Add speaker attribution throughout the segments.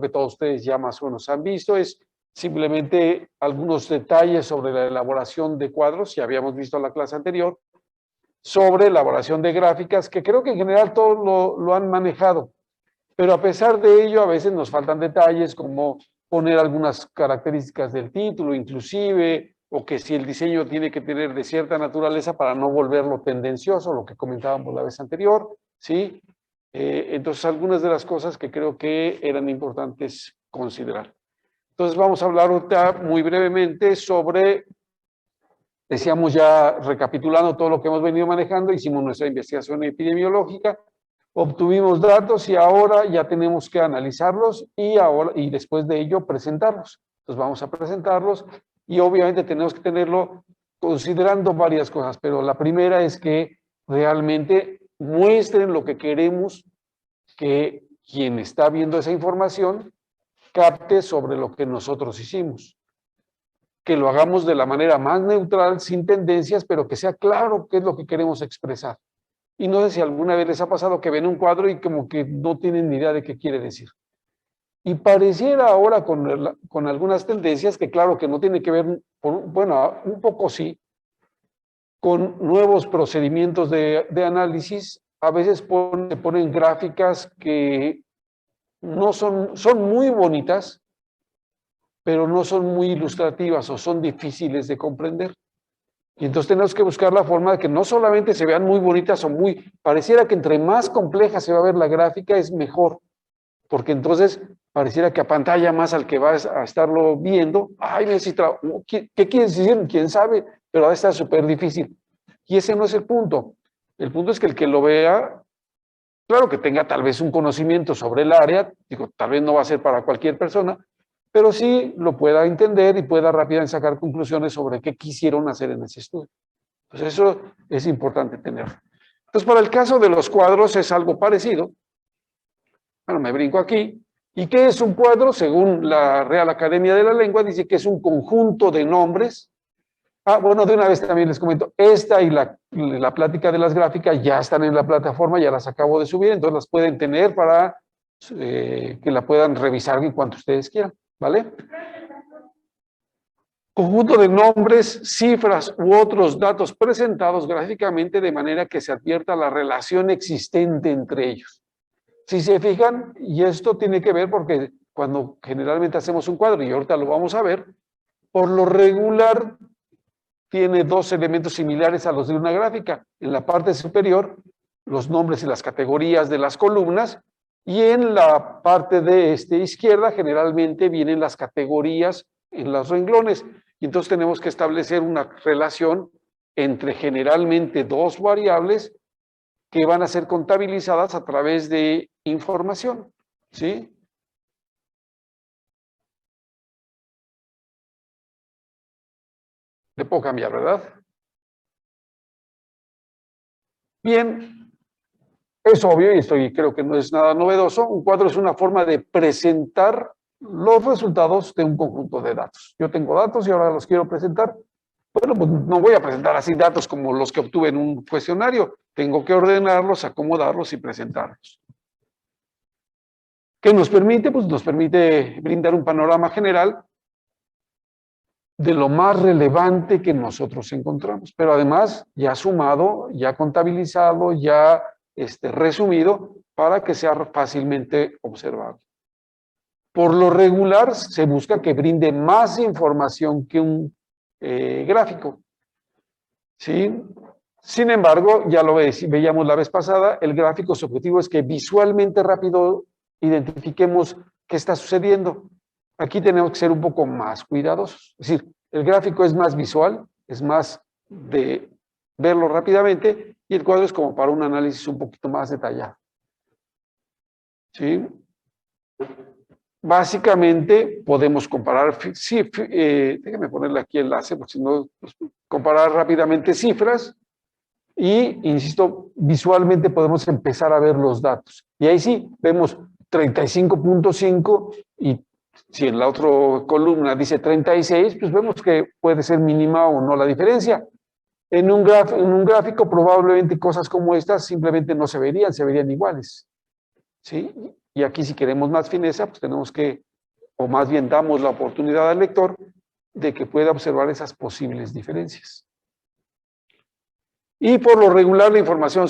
Speaker 1: que todos ustedes ya más o menos han visto, es simplemente algunos detalles sobre la elaboración de cuadros, ya habíamos visto en la clase anterior, sobre elaboración de gráficas, que creo que en general todos lo han manejado, pero a pesar de ello a veces nos faltan detalles como poner algunas características del título inclusive, o que si el diseño tiene que tener de cierta naturaleza para no volverlo tendencioso, lo que comentábamos la vez anterior, ¿sí? Entonces algunas de las cosas que creo que eran importantes considerar. Entonces vamos a hablar ahorita muy brevemente sobre, decíamos ya recapitulando todo lo que hemos venido manejando, hicimos nuestra investigación epidemiológica, obtuvimos datos y ahora ya tenemos que analizarlos y después de ello presentarlos. Entonces vamos a presentarlos y obviamente tenemos que tenerlo considerando varias cosas, pero la primera es que realmente muestren lo que queremos que quien está viendo esa información capte sobre lo que nosotros hicimos. Que lo hagamos de la manera más neutral, sin tendencias, pero que sea claro qué es lo que queremos expresar. Y no sé si alguna vez les ha pasado que ven un cuadro y como que no tienen ni idea de qué quiere decir. Y pareciera ahora con algunas tendencias que claro que no tiene que ver, bueno, un poco sí, con nuevos procedimientos de análisis, a veces se ponen gráficas que no son muy bonitas, pero no son muy ilustrativas o son difíciles de comprender. Y entonces tenemos que buscar la forma de que no solamente se vean muy bonitas o pareciera que entre más compleja se va a ver la gráfica es mejor, porque entonces pareciera que apantalla más al que va a estarlo viendo. Ay, ¿qué quiere decir? ¿Quién sabe? Pero va a estar súper difícil. Y ese no es el punto. El punto es que el que lo vea, claro que tenga tal vez un conocimiento sobre el área, digo, tal vez no va a ser para cualquier persona, pero sí lo pueda entender y pueda rápidamente sacar conclusiones sobre qué quisieron hacer en ese estudio. Entonces eso es importante tenerlo. Entonces para el caso de los cuadros es algo parecido. Bueno, me brinco aquí. ¿Y qué es un cuadro? Según la Real Academia de la Lengua dice que es un conjunto de nombres. Bueno, de una vez también les comento, esta y la plática de las gráficas ya están en la plataforma, ya las acabo de subir, entonces las pueden tener para que la puedan revisar en cuanto ustedes quieran, ¿vale? Conjunto de nombres, cifras u otros datos presentados gráficamente de manera que se advierta la relación existente entre ellos. Si se fijan, y esto tiene que ver porque cuando generalmente hacemos un cuadro, y ahorita lo vamos a ver, por lo regular tiene dos elementos similares a los de una gráfica. En la parte superior, los nombres y las categorías de las columnas, y en la parte de izquierda generalmente vienen las categorías en los renglones. Y entonces tenemos que establecer una relación entre generalmente dos variables que van a ser contabilizadas a través de información, ¿sí? Le puedo cambiar, ¿verdad? Bien, es obvio, y creo que no es nada novedoso, un cuadro es una forma de presentar los resultados de un conjunto de datos. Yo tengo datos y ahora los quiero presentar. Bueno, pues no voy a presentar así datos como los que obtuve en un cuestionario. Tengo que ordenarlos, acomodarlos y presentarlos. ¿Qué nos permite? Pues nos permite brindar un panorama general de lo más relevante que nosotros encontramos, pero además ya sumado, ya contabilizado, ya resumido para que sea fácilmente observable. Por lo regular se busca que brinde más información que un gráfico, ¿sí? Sin embargo, ya lo veíamos la vez pasada, el gráfico, su objetivo es que visualmente rápido identifiquemos qué está sucediendo. Aquí tenemos que ser un poco más cuidadosos. Es decir, el gráfico es más visual, es más de verlo rápidamente, y el cuadro es como para un análisis un poquito más detallado. ¿Sí? Básicamente podemos comparar, déjame ponerle aquí el enlace, porque si no, pues, comparar rápidamente cifras y, insisto, visualmente podemos empezar a ver los datos. Y ahí sí, vemos 35.5 y si en la otra columna dice 36, pues vemos que puede ser mínima o no la diferencia. En un gráfico probablemente cosas como estas simplemente no se verían iguales. ¿Sí? Y aquí si queremos más fineza, pues tenemos que, o más bien damos la oportunidad al lector de que pueda observar esas posibles diferencias. Y por lo regular la información,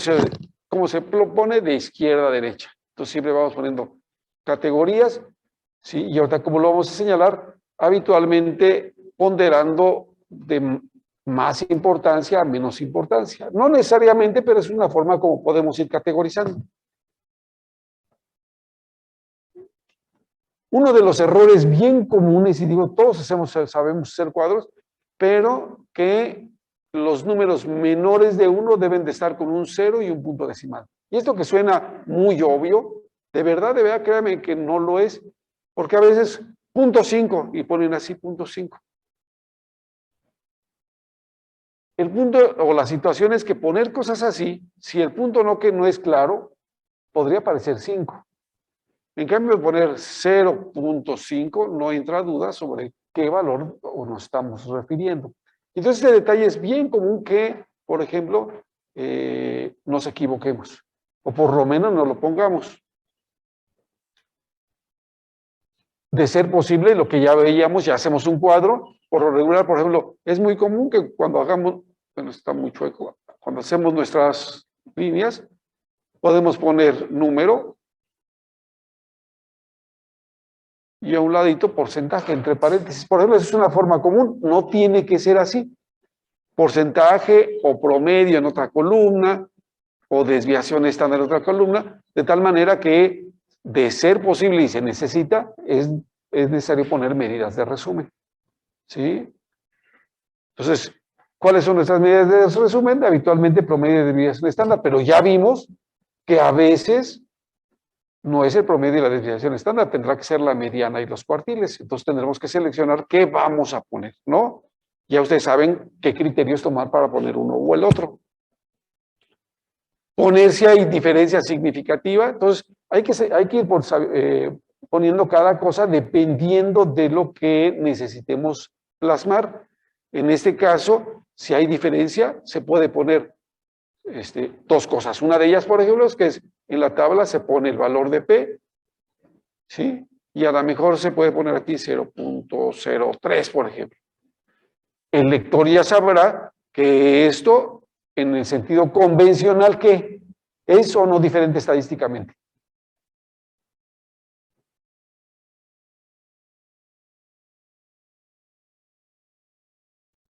Speaker 1: como se pone, de izquierda a derecha. Entonces siempre vamos poniendo categorías, ¿sí? Y ahorita como lo vamos a señalar, habitualmente ponderando de más importancia a menos importancia. No necesariamente, pero es una forma como podemos ir categorizando. Uno de los errores bien comunes, y digo, todos sabemos hacer cuadros, pero que los números menores de 1 deben de estar con un 0 y un punto decimal. Y esto que suena muy obvio, de verdad, créanme que no lo es, porque a veces 0.5 y ponen así 0.5. El punto o la situación es que poner cosas así, si el punto no es claro, podría parecer 5. En cambio, poner 0.5 no entra duda sobre qué valor nos estamos refiriendo. Entonces, este detalle es bien común que, por ejemplo, nos equivoquemos, o por lo menos nos lo pongamos. De ser posible, lo que ya veíamos, ya hacemos un cuadro, por lo regular, por ejemplo, es muy común que cuando hagamos, bueno, está muy chueco, cuando hacemos nuestras líneas, podemos poner número y a un ladito porcentaje entre paréntesis. Por ejemplo, esa es una forma común, no tiene que ser así. Porcentaje o promedio en otra columna o desviación estándar en otra columna, de tal manera que, de ser posible y se necesita, es necesario poner medidas de resumen. ¿Sí? Entonces, ¿cuáles son nuestras medidas de resumen? Habitualmente promedio de desviación estándar, pero ya vimos que a veces no es el promedio y la desviación estándar, tendrá que ser la mediana y los cuartiles. Entonces tendremos que seleccionar qué vamos a poner, ¿no? Ya ustedes saben qué criterios tomar para poner uno o el otro. Poner si hay diferencia significativa, entonces hay que ir poniendo cada cosa dependiendo de lo que necesitemos plasmar. En este caso, si hay diferencia, se puede poner dos cosas. Una de ellas, por ejemplo, es que en la tabla se pone el valor de P, ¿sí? Y a lo mejor se puede poner aquí 0.03, por ejemplo. El lector ya sabrá que esto, en el sentido convencional, ¿qué? ¿Es o no diferente estadísticamente?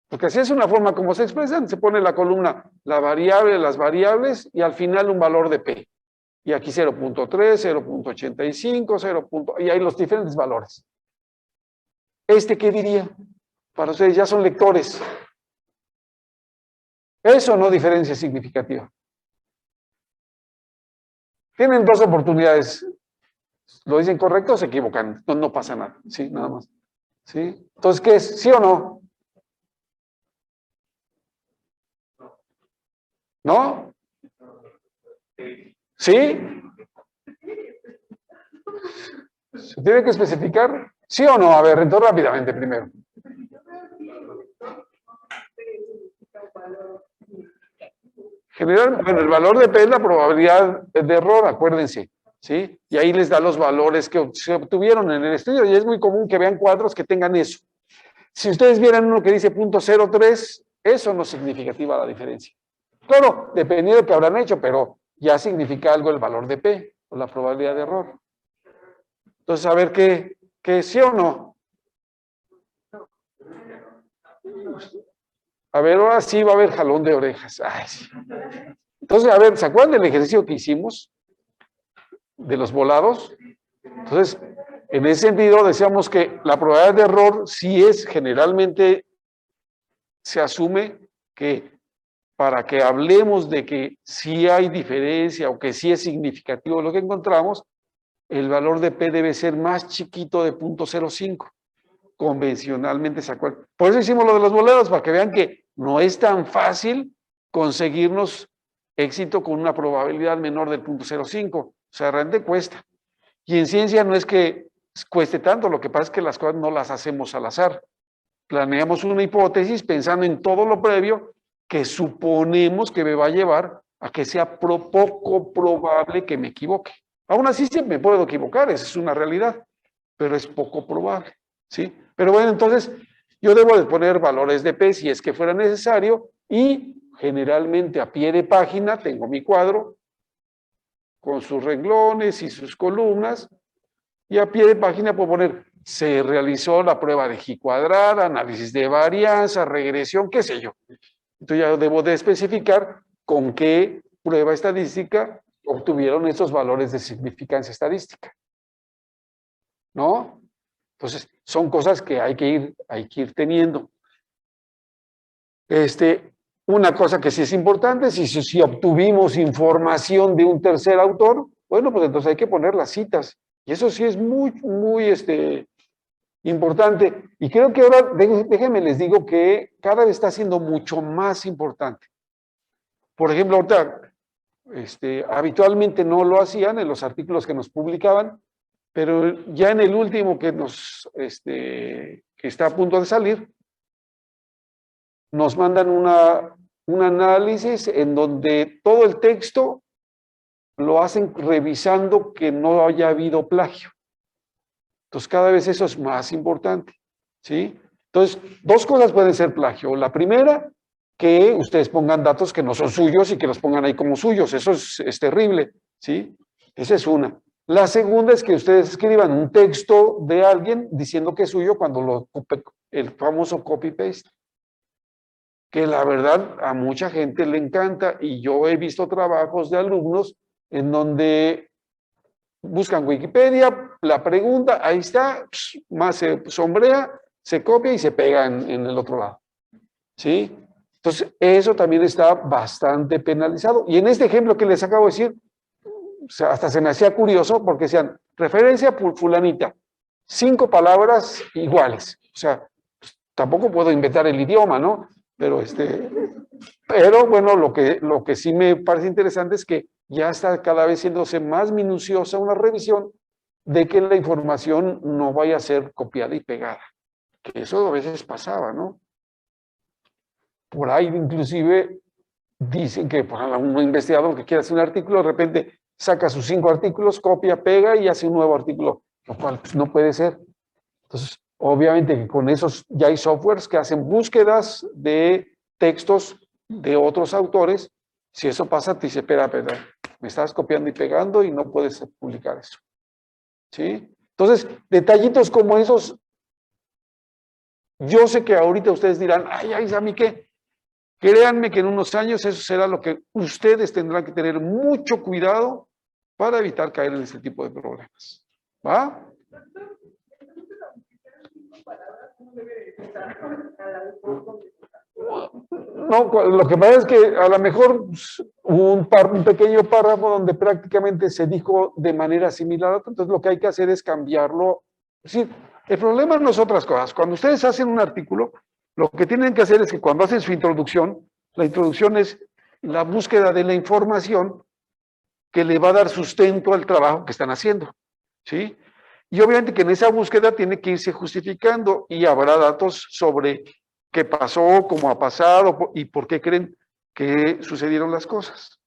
Speaker 1: Porque así es una forma como se expresan, se pone en la columna la variable, las variables y al final un valor de P. Y aquí 0.3, 0.85, 0. Y hay los diferentes valores. ¿Qué diría? Para ustedes ya son lectores. Eso no diferencia significativa. Tienen dos oportunidades. ¿Lo dicen correcto o se equivocan? No pasa nada. Sí, nada más. ¿Sí? Entonces, ¿qué es? ¿Sí o no? ¿No? ¿Sí? ¿Se tiene que especificar? ¿Sí o no? A ver, entonces rápidamente primero. General, bueno, el valor depende de la probabilidad de error, acuérdense, ¿sí? Y ahí les da los valores que se obtuvieron en el estudio, y es muy común que vean cuadros que tengan eso. Si ustedes vieran uno que dice .03, eso no es significativa la diferencia. Claro, dependiendo de lo que habrán hecho, pero ya significa algo el valor de P, o la probabilidad de error. Entonces, a ver qué sí o no. A ver, ahora sí va a haber jalón de orejas. Ay, sí. Entonces, a ver, ¿se acuerdan del ejercicio que hicimos? De los volados. Entonces, en ese sentido, decíamos que la probabilidad de error sí es generalmente, se asume que para que hablemos de que sí hay diferencia o que sí es significativo lo que encontramos, el valor de P debe ser más chiquito de 0.05. Convencionalmente se acuerdan. Por eso hicimos lo de los boleros, para que vean que no es tan fácil conseguirnos éxito con una probabilidad menor del 0.05. O sea, realmente cuesta. Y en ciencia no es que cueste tanto, lo que pasa es que las cosas no las hacemos al azar. Planeamos una hipótesis pensando en todo lo previo que suponemos que me va a llevar a que sea poco probable que me equivoque. Aún así sí me puedo equivocar, esa es una realidad, pero es poco probable, ¿sí? Pero bueno, entonces yo debo de poner valores de P si es que fuera necesario y generalmente a pie de página tengo mi cuadro con sus renglones y sus columnas y a pie de página puedo poner se realizó la prueba de G cuadrada, análisis de varianza, regresión, qué sé yo. Entonces ya debo de especificar con qué prueba estadística obtuvieron esos valores de significancia estadística. ¿No? Entonces, son cosas que hay que ir teniendo. Una cosa que sí es importante, si obtuvimos información de un tercer autor, bueno, pues entonces hay que poner las citas. Y eso sí es muy, muy importante. Y creo que ahora, déjenme les digo que cada vez está siendo mucho más importante. Por ejemplo, ahorita, habitualmente no lo hacían en los artículos que nos publicaban, pero ya en el último que que está a punto de salir, nos mandan un análisis en donde todo el texto lo hacen revisando que no haya habido plagio. Entonces, cada vez eso es más importante, ¿sí? Entonces, dos cosas pueden ser plagio. La primera, que ustedes pongan datos que no son suyos y que los pongan ahí como suyos. Eso es terrible, ¿sí? Esa es una. La segunda es que ustedes escriban un texto de alguien diciendo que es suyo cuando el famoso copy-paste, que la verdad a mucha gente le encanta y yo he visto trabajos de alumnos en donde buscan Wikipedia, la pregunta, ahí está, más se sombrea, se copia y se pega en el otro lado. ¿Sí? Entonces, eso también está bastante penalizado. Y en este ejemplo que les acabo de decir, o sea, hasta se me hacía curioso porque decían, referencia por fulanita, 5 palabras iguales. O sea, pues, tampoco puedo inventar el idioma, ¿no? Pero bueno, lo que sí me parece interesante es que ya está cada vez siéndose más minuciosa una revisión de que la información no vaya a ser copiada y pegada. Que eso a veces pasaba, ¿no? Por ahí inclusive dicen que por un investigador que quiere hacer un artículo, de repente saca sus 5 artículos, copia, pega y hace un nuevo artículo, lo cual pues, no puede ser. Entonces, obviamente que con esos ya hay softwares que hacen búsquedas de textos de otros autores. Si eso pasa, te dice, espera, me estás copiando y pegando y no puedes publicar eso. ¿Sí? Entonces, detallitos como esos, yo sé que ahorita ustedes dirán, ay, ¿a mí qué? Créanme que en unos años eso será lo que ustedes tendrán que tener mucho cuidado para evitar caer en ese tipo de problemas. ¿Va? No, lo que pasa es que a lo mejor hubo un pequeño párrafo donde prácticamente se dijo de manera similar a otro, entonces lo que hay que hacer es cambiarlo. Es decir, el problema no es otras cosas. Cuando ustedes hacen un artículo, lo que tienen que hacer es que cuando hacen su introducción, la introducción es la búsqueda de la información que le va a dar sustento al trabajo que están haciendo, ¿sí? Y obviamente que en esa búsqueda tiene que irse justificando y habrá datos sobre qué pasó, cómo ha pasado y por qué creen que sucedieron las cosas.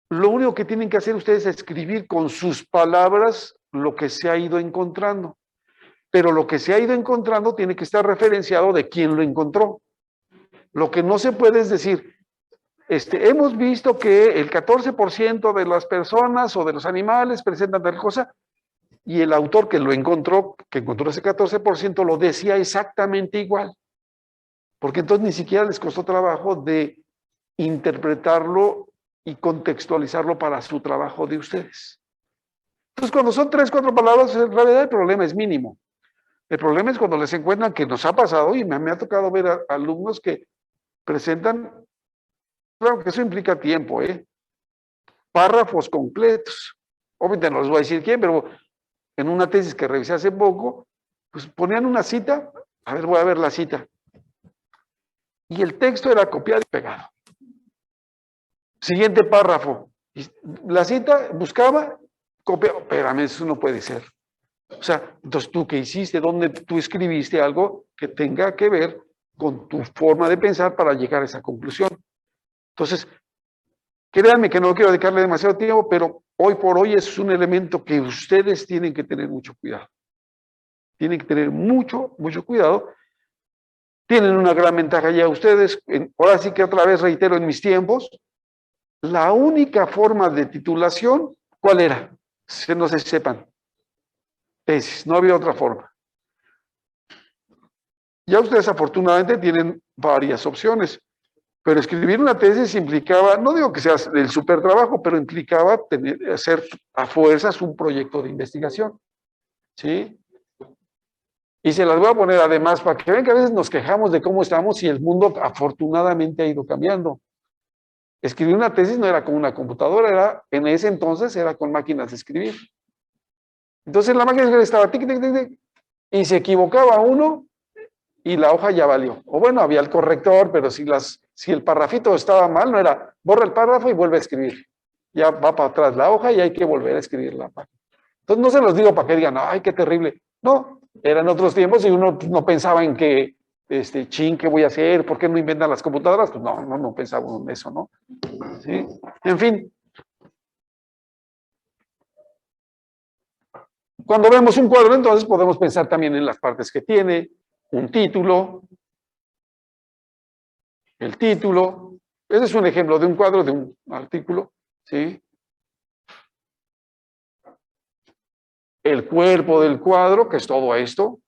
Speaker 1: Lo único que tienen que hacer ustedes es escribir con sus palabras lo que se ha ido encontrando. Pero lo que se ha ido encontrando tiene que estar referenciado de quién lo encontró. Lo que no se puede es decir, hemos visto que el 14% de las personas o de los animales presentan tal cosa, y el autor que encontró ese 14%, lo decía exactamente igual. Porque entonces ni siquiera les costó trabajo de interpretarlo y contextualizarlo para su trabajo de ustedes. Entonces, cuando son 3, 4 palabras, en realidad el problema es mínimo. El problema es cuando les encuentran, que nos ha pasado, y me ha tocado ver a alumnos que presentan, claro que eso implica tiempo, párrafos completos. Obviamente no les voy a decir quién, pero en una tesis que revisé hace poco, pues ponían una cita, a ver, voy a ver la cita. Y el texto era copiado y pegado. Siguiente párrafo. La cita buscaba, copiaba, espérame, eso no puede ser. O sea, entonces tú qué hiciste, dónde tú escribiste algo que tenga que ver con tu forma de pensar para llegar a esa conclusión. Entonces, Créanme que no quiero dedicarle demasiado tiempo, pero hoy por hoy es un elemento que ustedes tienen que tener mucho cuidado. Tienen que tener mucho, mucho cuidado. Tienen una gran ventaja ya ustedes. Ahora sí que otra vez reitero, en mis tiempos, la única forma de titulación, ¿cuál era? No sé si sepan. Tesis, no había otra forma. Ya ustedes afortunadamente tienen varias opciones, pero escribir una tesis implicaba, no digo que sea el super trabajo, pero implicaba hacer a fuerzas un proyecto de investigación, ¿sí? Y se las voy a poner además para que vean que a veces nos quejamos de cómo estamos y el mundo afortunadamente ha ido cambiando. Escribir una tesis no era con una computadora, en ese entonces era con máquinas de escribir. Entonces la máquina de escribir estaba tic, tic, tic, tic, y se equivocaba uno y la hoja ya valió. O bueno, había el corrector, pero si el parrafito estaba mal, no era borra el párrafo y vuelve a escribir. Ya va para atrás la hoja y hay que volver a escribir la página. Entonces no se los digo para que digan, ay, qué terrible. No, eran otros tiempos y uno no pensaba en que, chin, ¿qué voy a hacer? ¿Por qué no inventan las computadoras? Pues no pensaba en eso, ¿no? ¿Sí? En fin. Cuando vemos un cuadro, entonces podemos pensar también en las partes que tiene, un título, el título. Ese es un ejemplo de un cuadro, de un artículo, ¿sí? El cuerpo del cuadro, que es todo esto.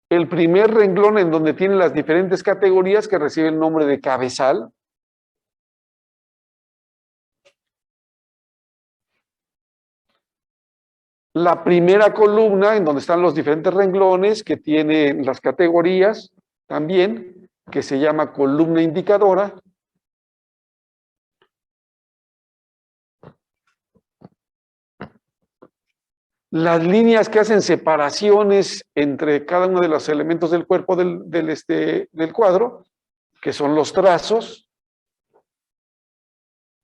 Speaker 1: El primer renglón en donde tiene las diferentes categorías que reciben el nombre de cabezal. La primera columna en donde están los diferentes renglones que tienen las categorías también, que se llama columna indicadora. Las líneas que hacen separaciones entre cada uno de los elementos del cuerpo del cuadro, que son los trazos,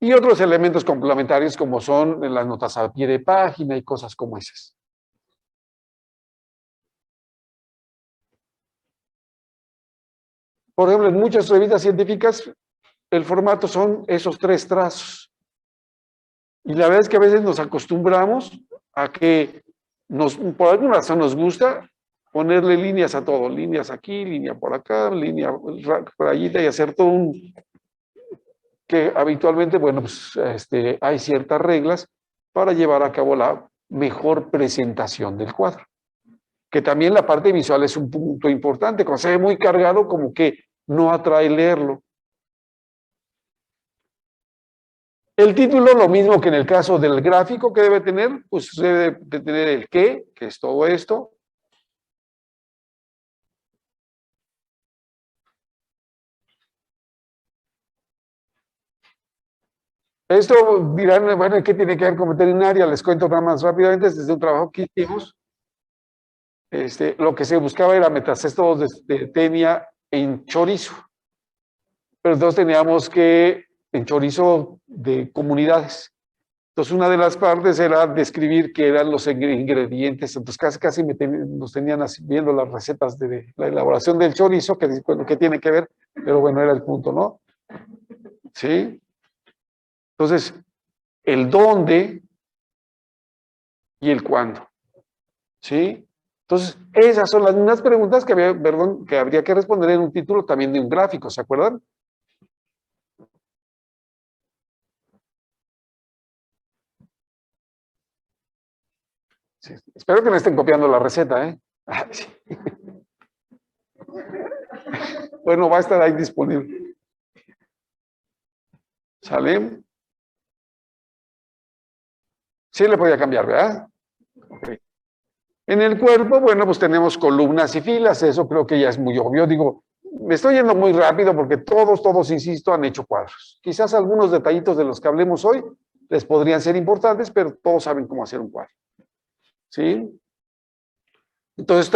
Speaker 1: y otros elementos complementarios como son las notas a pie de página y cosas como esas. Por ejemplo, en muchas revistas científicas el formato son esos tres trazos. Y la verdad es que a veces nos acostumbramos a que por alguna razón nos gusta ponerle líneas a todo, líneas aquí, línea por acá, línea rayita y hacer todo un... que habitualmente, bueno, pues hay ciertas reglas para llevar a cabo la mejor presentación del cuadro. Que también la parte visual es un punto importante, cuando se ve muy cargado como que no atrae leerlo. El título, lo mismo que en el caso del gráfico que debe tener, pues debe de tener el qué, que es todo esto. Esto dirán, bueno, ¿qué tiene que ver con veterinaria? Les cuento nada más rápidamente, desde un trabajo que hicimos, lo que se buscaba era metastastos de tenia en chorizo. Pero entonces teníamos que, en chorizo de comunidades. Entonces, una de las partes era describir qué eran los ingredientes. Entonces, casi nos tenían viendo las recetas de la elaboración del chorizo, que bueno, ¿qué tiene que ver? Pero bueno, era el punto, ¿no? ¿Sí? Entonces, el dónde y el cuándo. ¿Sí? Entonces, esas son las mismas preguntas que habría que responder en un título también de un gráfico, ¿se acuerdan? Sí. Espero que me estén copiando la receta, ¿eh? Sí. Bueno, va a estar ahí disponible. ¿Sale? Sí le podía cambiar, ¿verdad? Okay. En el cuerpo, bueno, pues tenemos columnas y filas, eso creo que ya es muy obvio. Digo, me estoy yendo muy rápido porque todos, insisto, han hecho cuadros. Quizás algunos detallitos de los que hablemos hoy les podrían ser importantes, pero todos saben cómo hacer un cuadro. ¿Sí? Entonces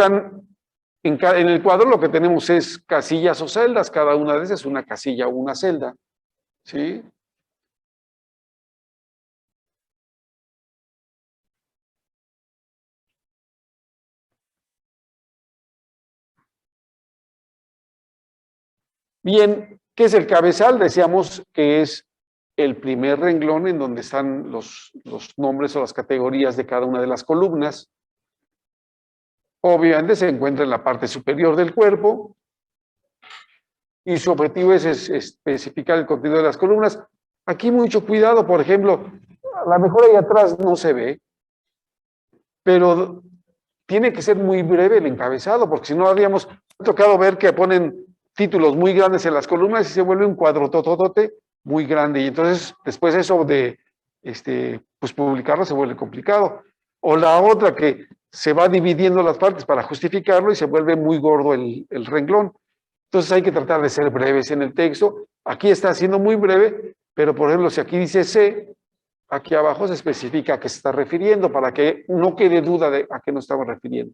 Speaker 1: en el cuadro lo que tenemos es casillas o celdas, cada una de esas es una casilla o una celda. ¿Sí? Bien, ¿Qué es el cabezal? Decíamos que es el primer renglón en donde están los nombres o las categorías de cada una de las columnas. Obviamente se encuentra en la parte superior del cuerpo y su objetivo es especificar el contenido de las columnas. Aquí mucho cuidado, por ejemplo, a lo mejor ahí atrás no se ve, pero tiene que ser muy breve el encabezado, porque si no habríamos tocado ver que ponen títulos muy grandes en las columnas y se vuelve un cuadro tototote muy grande, y entonces después eso de pues publicarlo se vuelve complicado. O la otra que se va dividiendo las partes para justificarlo y se vuelve muy gordo el renglón. Entonces hay que tratar de ser breves en el texto. Aquí está siendo muy breve, pero por ejemplo, si aquí dice C, aquí abajo se especifica a qué se está refiriendo para que no quede duda de a qué nos estamos refiriendo.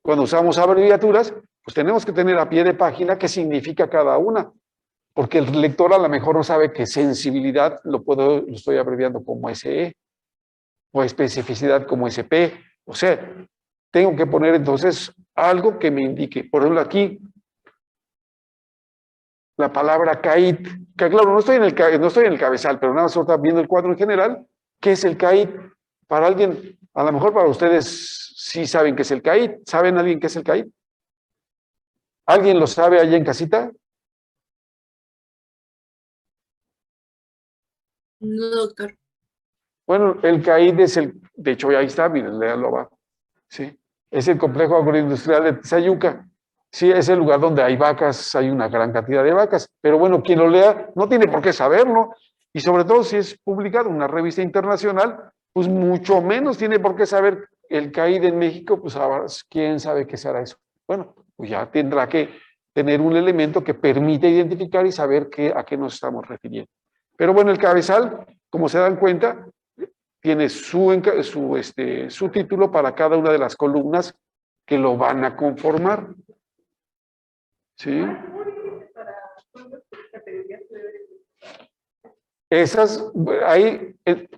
Speaker 1: Cuando usamos abreviaturas, pues tenemos que tener a pie de página qué significa cada una, porque el lector a lo mejor no sabe que sensibilidad lo estoy abreviando como SE, o especificidad como SP. O sea, tengo que poner entonces algo que me indique. Por ejemplo, aquí la palabra CAIT, que claro, no estoy en el cabezal, pero nada más está viendo el cuadro en general. ¿Qué es el CAIT? Para alguien, a lo mejor para ustedes sí saben qué es el CAIT. ¿Saben alguien qué es el CAIT? ¿Alguien lo sabe allá en casita?
Speaker 2: No, doctor.
Speaker 1: Bueno, el CAIT es de hecho ahí está, miren, léanlo abajo. ¿Sí? Es el complejo agroindustrial de Tizayuca. Sí, es el lugar donde hay vacas, hay una gran cantidad de vacas, pero bueno, quien lo lea no tiene por qué saberlo, y sobre todo si es publicado en una revista internacional, pues mucho menos tiene por qué saber el CAID en México, pues ahora, quién sabe qué será eso. Bueno, pues ya tendrá que tener un elemento que permite identificar y saber a qué nos estamos refiriendo. Pero bueno, el cabezal, como se dan cuenta, tiene su título para cada una de las columnas que lo van a conformar. ¿Sí?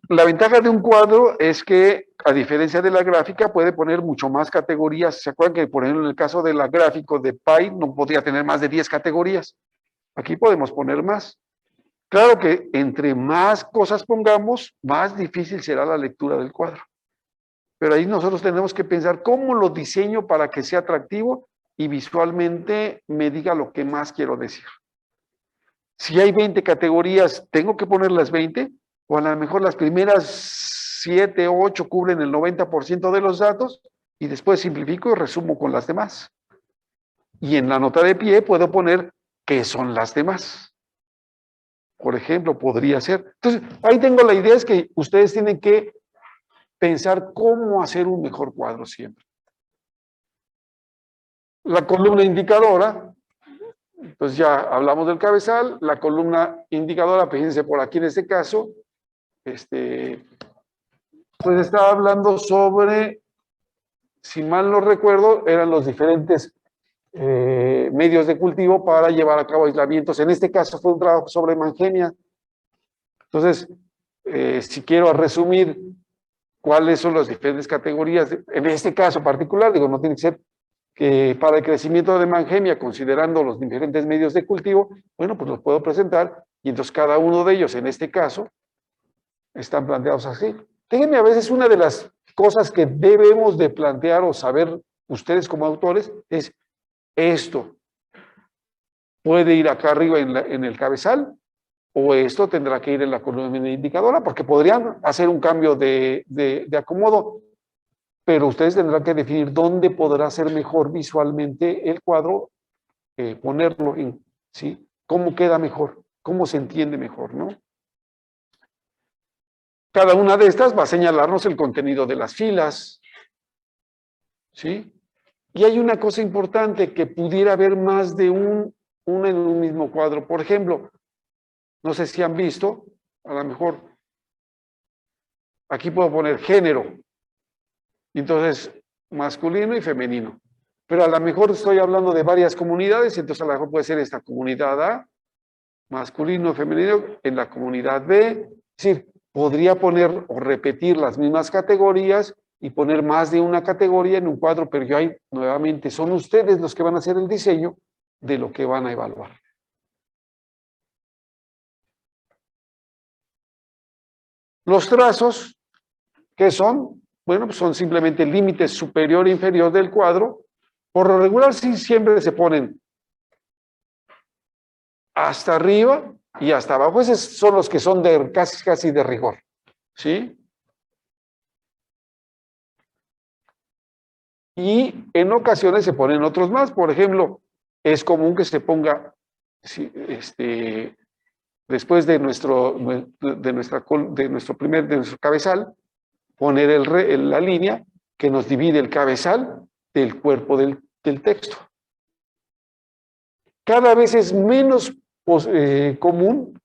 Speaker 1: La ventaja de un cuadro es que, a diferencia de la gráfica, puede poner mucho más categorías. ¿Se acuerdan que, por ejemplo, en el caso del gráfico de Pi, no podría tener más de 10 categorías? Aquí podemos poner más. Claro que entre más cosas pongamos, más difícil será la lectura del cuadro. Pero ahí nosotros tenemos que pensar cómo lo diseño para que sea atractivo y visualmente me diga lo que más quiero decir. Si hay 20 categorías, ¿tengo que poner las 20? O a lo mejor las primeras 7 o 8 cubren el 90% de los datos y después simplifico y resumo con las demás. Y en la nota de pie puedo poner qué son las demás. Por ejemplo, podría ser. Entonces, ahí tengo la idea, es que ustedes tienen que pensar cómo hacer un mejor cuadro siempre. La columna indicadora, pues ya hablamos del cabezal. La columna indicadora, fíjense por aquí en este caso, pues estaba hablando sobre, si mal no recuerdo, eran los diferentes medios de cultivo para llevar a cabo aislamientos. En este caso fue un trabajo sobre Mangenia. Entonces, si quiero resumir cuáles son las diferentes categorías, en este caso particular, digo, no tiene que ser que para el crecimiento de Mangenia, considerando los diferentes medios de cultivo, bueno, pues los puedo presentar, y entonces cada uno de ellos, en este caso, están planteados así. Déjenme, a veces una de las cosas que debemos de plantear o saber ustedes como autores es esto. Puede ir acá arriba en el cabezal, o esto tendrá que ir en la columna indicadora, porque podrían hacer un cambio de acomodo, pero ustedes tendrán que definir dónde podrá ser mejor visualmente el cuadro, ponerlo en, ¿sí? ¿Cómo queda mejor? ¿Cómo se entiende mejor, no? Cada una de estas va a señalarnos el contenido de las filas, ¿sí? Y hay una cosa importante, que pudiera haber más de una en un mismo cuadro. Por ejemplo, no sé si han visto, a lo mejor, aquí puedo poner género, entonces masculino y femenino. Pero a lo mejor estoy hablando de varias comunidades, entonces a lo mejor puede ser esta comunidad A, masculino, femenino, en la comunidad B. Es decir, podría poner o repetir las mismas categorías y poner más de una categoría en un cuadro, pero yo ahí, nuevamente, son ustedes los que van a hacer el diseño de lo que van a evaluar. Los trazos, ¿qué son? Bueno, pues son simplemente el límite superior e inferior del cuadro. Por lo regular, sí, siempre se ponen hasta arriba y hasta abajo. Esos son los que son de casi de rigor, ¿sí? Y en ocasiones se ponen otros más. Por ejemplo, es común que se ponga después de nuestro cabezal, poner la línea que nos divide el cabezal del cuerpo del texto. Cada vez es menos común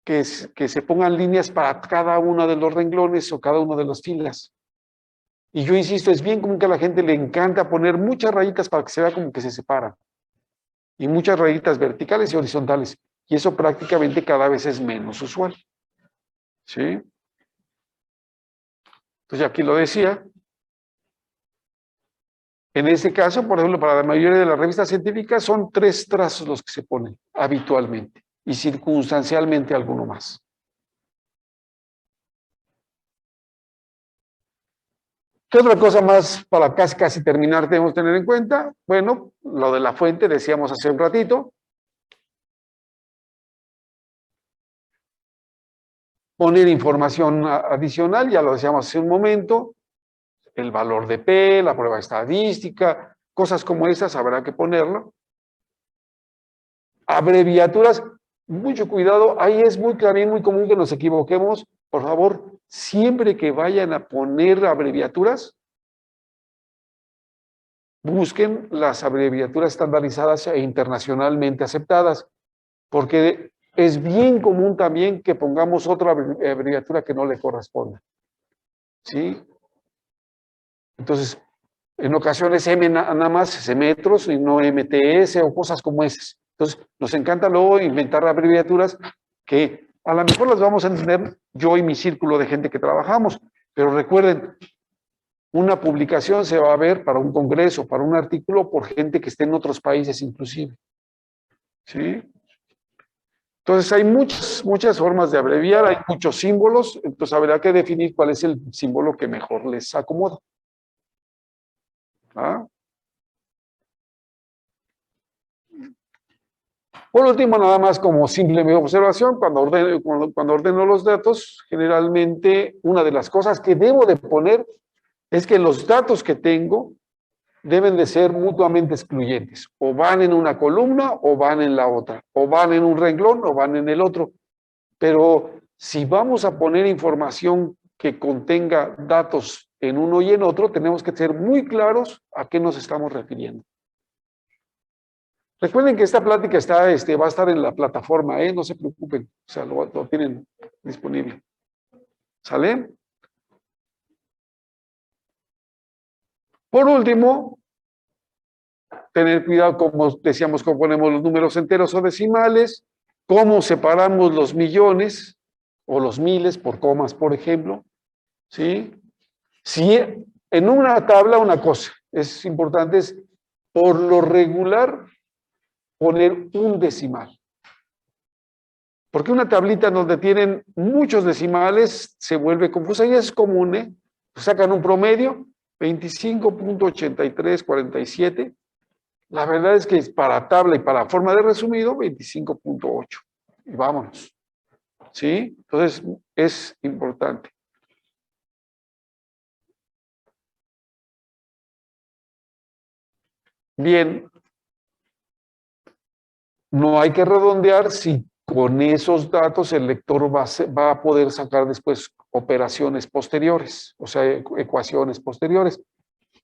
Speaker 1: que se pongan líneas para cada uno de los renglones o cada una de las filas. Y yo insisto, es bien común que a la gente le encanta poner muchas rayitas para que se vea como que se separan. Y muchas rayitas verticales y horizontales. Y eso prácticamente cada vez es menos usual. ¿Sí? Entonces aquí lo decía. En este caso, por ejemplo, para la mayoría de las revistas científicas son 3 trazos los que se ponen habitualmente y circunstancialmente alguno más. ¿Qué otra cosa más para casi terminar debemos tener en cuenta? Bueno, lo de la fuente decíamos hace un ratito. Poner información adicional, ya lo decíamos hace un momento, el valor de P, la prueba estadística, cosas como esas habrá que ponerlo. Abreviaturas, mucho cuidado, ahí es también muy común que nos equivoquemos. Por favor, siempre que vayan a poner abreviaturas, busquen las abreviaturas estandarizadas e internacionalmente aceptadas, porque es bien común también que pongamos otra abreviatura que no le corresponda. ¿Sí? Entonces, en ocasiones M nada más es metros y no MTS o cosas como esas. Entonces, nos encanta luego inventar abreviaturas que a lo mejor las vamos a entender yo y mi círculo de gente que trabajamos, pero recuerden, una publicación se va a ver para un congreso, para un artículo, por gente que esté en otros países inclusive. ¿Sí? Entonces hay muchas formas de abreviar, hay muchos símbolos, entonces habrá que definir cuál es el símbolo que mejor les acomoda. ¿Ah? Por último, nada más como simple observación, cuando ordeno los datos, generalmente una de las cosas que debo de poner es que los datos que tengo deben de ser mutuamente excluyentes. O van en una columna o van en la otra. O van en un renglón o van en el otro. Pero si vamos a poner información que contenga datos en uno y en otro, tenemos que ser muy claros a qué nos estamos refiriendo. Recuerden que esta plática va a estar en la plataforma, no se preocupen, o sea, lo tienen disponible. ¿Sale? Por último, tener cuidado, como decíamos, cómo ponemos los números enteros o decimales, cómo separamos los millones o los miles por comas, por ejemplo. ¿Sí? Si en una tabla, una cosa es importante es, por lo regular, poner un decimal. Porque una tablita donde tienen muchos decimales se vuelve confusa y es común, sacan un promedio, 25.8347. La verdad es que para tabla y para forma de resumido, 25.8. Y vámonos. ¿Sí? Entonces, es importante. Bien. No hay que redondear si con esos datos el lector va a poder sacar después operaciones posteriores, o sea, ecuaciones posteriores,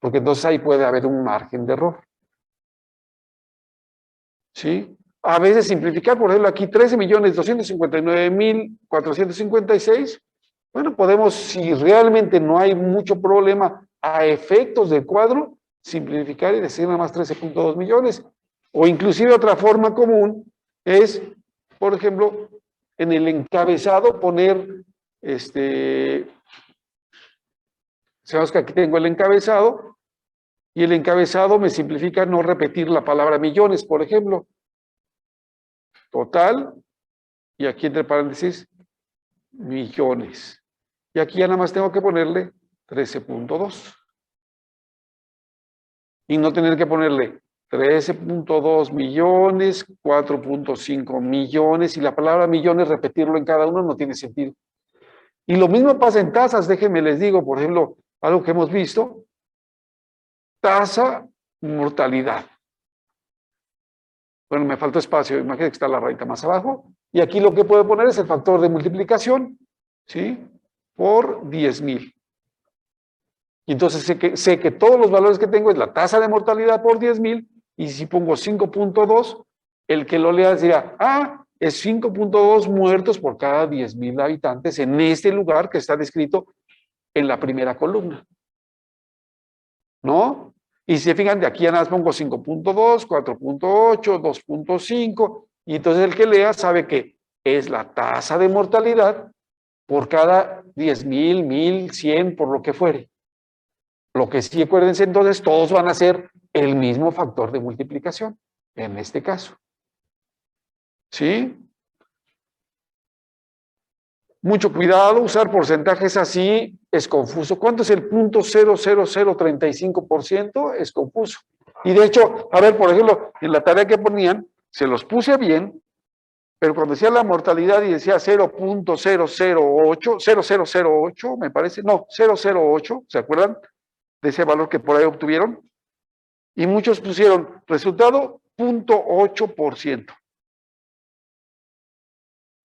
Speaker 1: porque entonces ahí puede haber un margen de error. ¿Sí? A veces simplificar, por ejemplo, aquí 13.259.456, bueno, podemos, si realmente no hay mucho problema a efectos del cuadro, simplificar y decir nada más 13.2 millones. O inclusive otra forma común es, por ejemplo, en el encabezado poner, sabemos que aquí tengo el encabezado, y el encabezado me simplifica no repetir la palabra millones, por ejemplo. Total, y aquí entre paréntesis, millones. Y aquí ya nada más tengo que ponerle 13.2. Y no tener que ponerle 13.2 millones, 4.5 millones, y la palabra millones, repetirlo en cada uno no tiene sentido. Y lo mismo pasa en tasas, déjenme les digo, por ejemplo, algo que hemos visto, tasa mortalidad. Bueno, me faltó espacio, imagínate que está la rayita más abajo, y aquí lo que puedo poner es el factor de multiplicación, ¿sí? Por 10,000. Y entonces sé que todos los valores que tengo es la tasa de mortalidad por 10,000, y si pongo 5.2, el que lo lea dirá, ah, es 5.2 muertos por cada 10,000 habitantes en este lugar que está descrito en la primera columna. ¿No? Y si se fijan, de aquí ya nada más pongo 5.2, 4.8, 2.5, y entonces el que lea sabe que es la tasa de mortalidad por cada 10,000, 1,100, por lo que fuere. Lo que sí, acuérdense, entonces todos van a ser el mismo factor de multiplicación, en este caso. ¿Sí? Mucho cuidado, usar porcentajes así es confuso. ¿Cuánto es el 0.00035%? Es confuso. Y de hecho, a ver, por ejemplo, en la tarea que ponían, se los puse bien, pero cuando decía la mortalidad y decía 0.008, 0008, me parece, no, 008, ¿se acuerdan de ese valor que por ahí obtuvieron? Y muchos pusieron resultado 0.8%.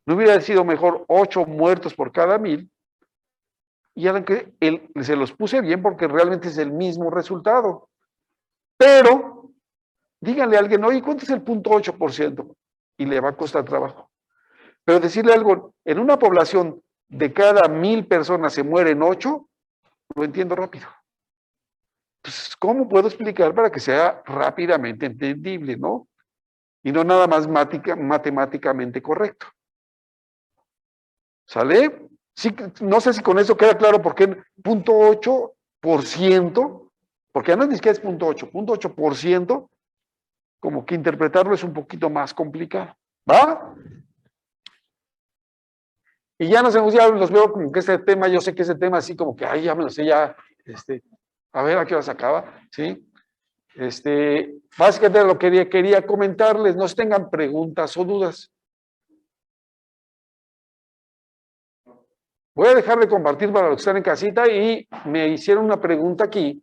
Speaker 1: ¿No hubiera sido mejor 8 muertos por cada 1,000? Y ya que se los puse bien porque realmente es el mismo resultado. Pero, díganle a alguien, oye, ¿cuánto es el 0.8%? Y le va a costar trabajo. Pero decirle algo, en una población de cada 1,000 personas se mueren 8, lo entiendo rápido. Entonces, ¿cómo puedo explicar para que sea rápidamente entendible, no? Y no nada más matemáticamente correcto. ¿Sale? Sí, no sé si con eso queda claro por qué 0.8%, porque no ni siquiera es 0.8%, como que interpretarlo es un poquito más complicado. ¿Va? Y ya no sé, ya los veo como que este tema, yo sé que ese tema así como que, ay, ya me lo sé, ya, a ver a qué hora se acaba, ¿sí? Básicamente lo que quería comentarles, no tengan preguntas o dudas. Voy a dejar de compartir para los que están en casita y me hicieron una pregunta aquí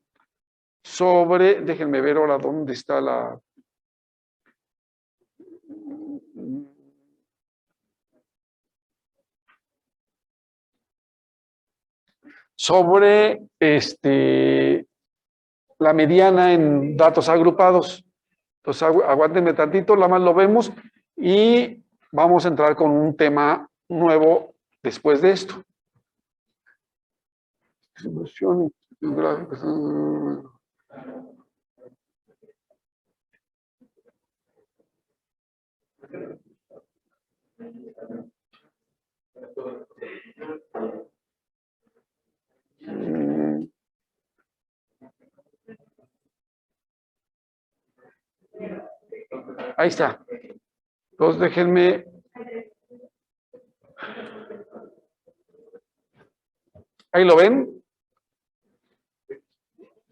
Speaker 1: sobre, déjenme ver ahora dónde está la... Sobre la mediana en datos agrupados. Entonces, aguántenme tantito, nada más lo vemos y vamos a entrar con un tema nuevo después de esto. Distribución gráfica. Ahí está. Entonces déjenme. Ahí lo ven.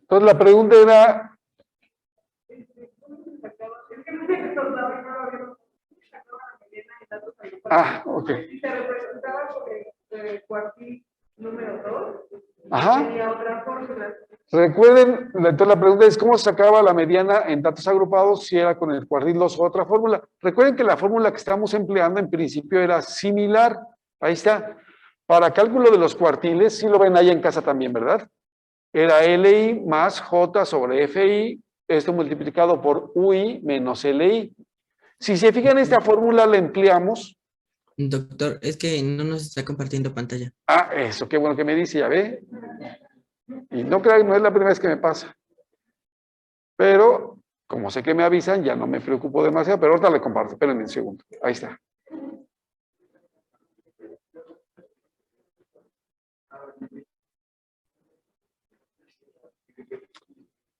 Speaker 1: Entonces la pregunta era. Ah, ok.
Speaker 2: Se representaba por el cuartil número 2.
Speaker 1: Ajá.
Speaker 2: Tenía otra fórmula.
Speaker 1: Recuerden, entonces la pregunta es cómo se sacaba la mediana en datos agrupados si era con el cuartil 2 o otra fórmula. Recuerden que la fórmula que estamos empleando en principio era similar. Ahí está. Para cálculo de los cuartiles, sí lo ven ahí en casa también, ¿verdad? Era LI más J sobre FI, esto multiplicado por UI menos LI. Si se fijan, esta fórmula la empleamos.
Speaker 3: Doctor, es que no nos está compartiendo pantalla.
Speaker 1: Ah, eso, qué bueno que me dice, ya ve. Y no crean, no es la primera vez que me pasa. Pero, como sé que me avisan, ya no me preocupo demasiado, pero ahorita le comparto, espérenme un segundo. Ahí está.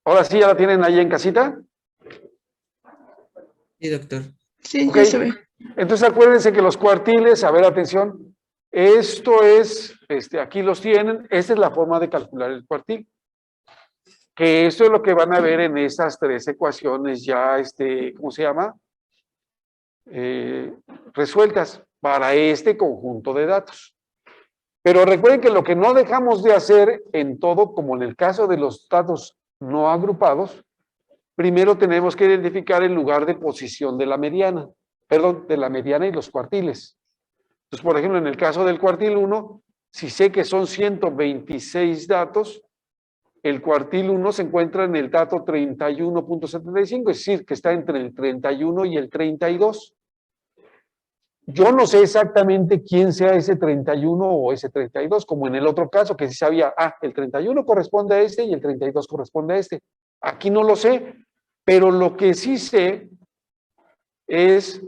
Speaker 1: Ahora sí, ¿ya la tienen ahí en casita?
Speaker 3: Sí, doctor.
Speaker 2: Sí,
Speaker 1: Ok.
Speaker 2: ya se ve.
Speaker 1: Entonces acuérdense que los cuartiles, a ver, atención, Esto es, aquí los tienen, esta es la forma de calcular el cuartil. Que esto es lo que van a ver en estas tres ecuaciones ya, ¿cómo se llama? Resueltas para este conjunto de datos. Pero recuerden que lo que no dejamos de hacer en todo, como en el caso de los datos no agrupados, primero tenemos que identificar el lugar de posición de la mediana, perdón, de la mediana y los cuartiles. Entonces, por ejemplo, en el caso del cuartil 1, si sé que son 126 datos, el cuartil 1 se encuentra en el dato 31.75, es decir, que está entre el 31 y el 32. Yo no sé exactamente quién sea ese 31 o ese 32, como en el otro caso, que sí sabía, el 31 corresponde a este y el 32 corresponde a este. Aquí no lo sé, pero lo que sí sé es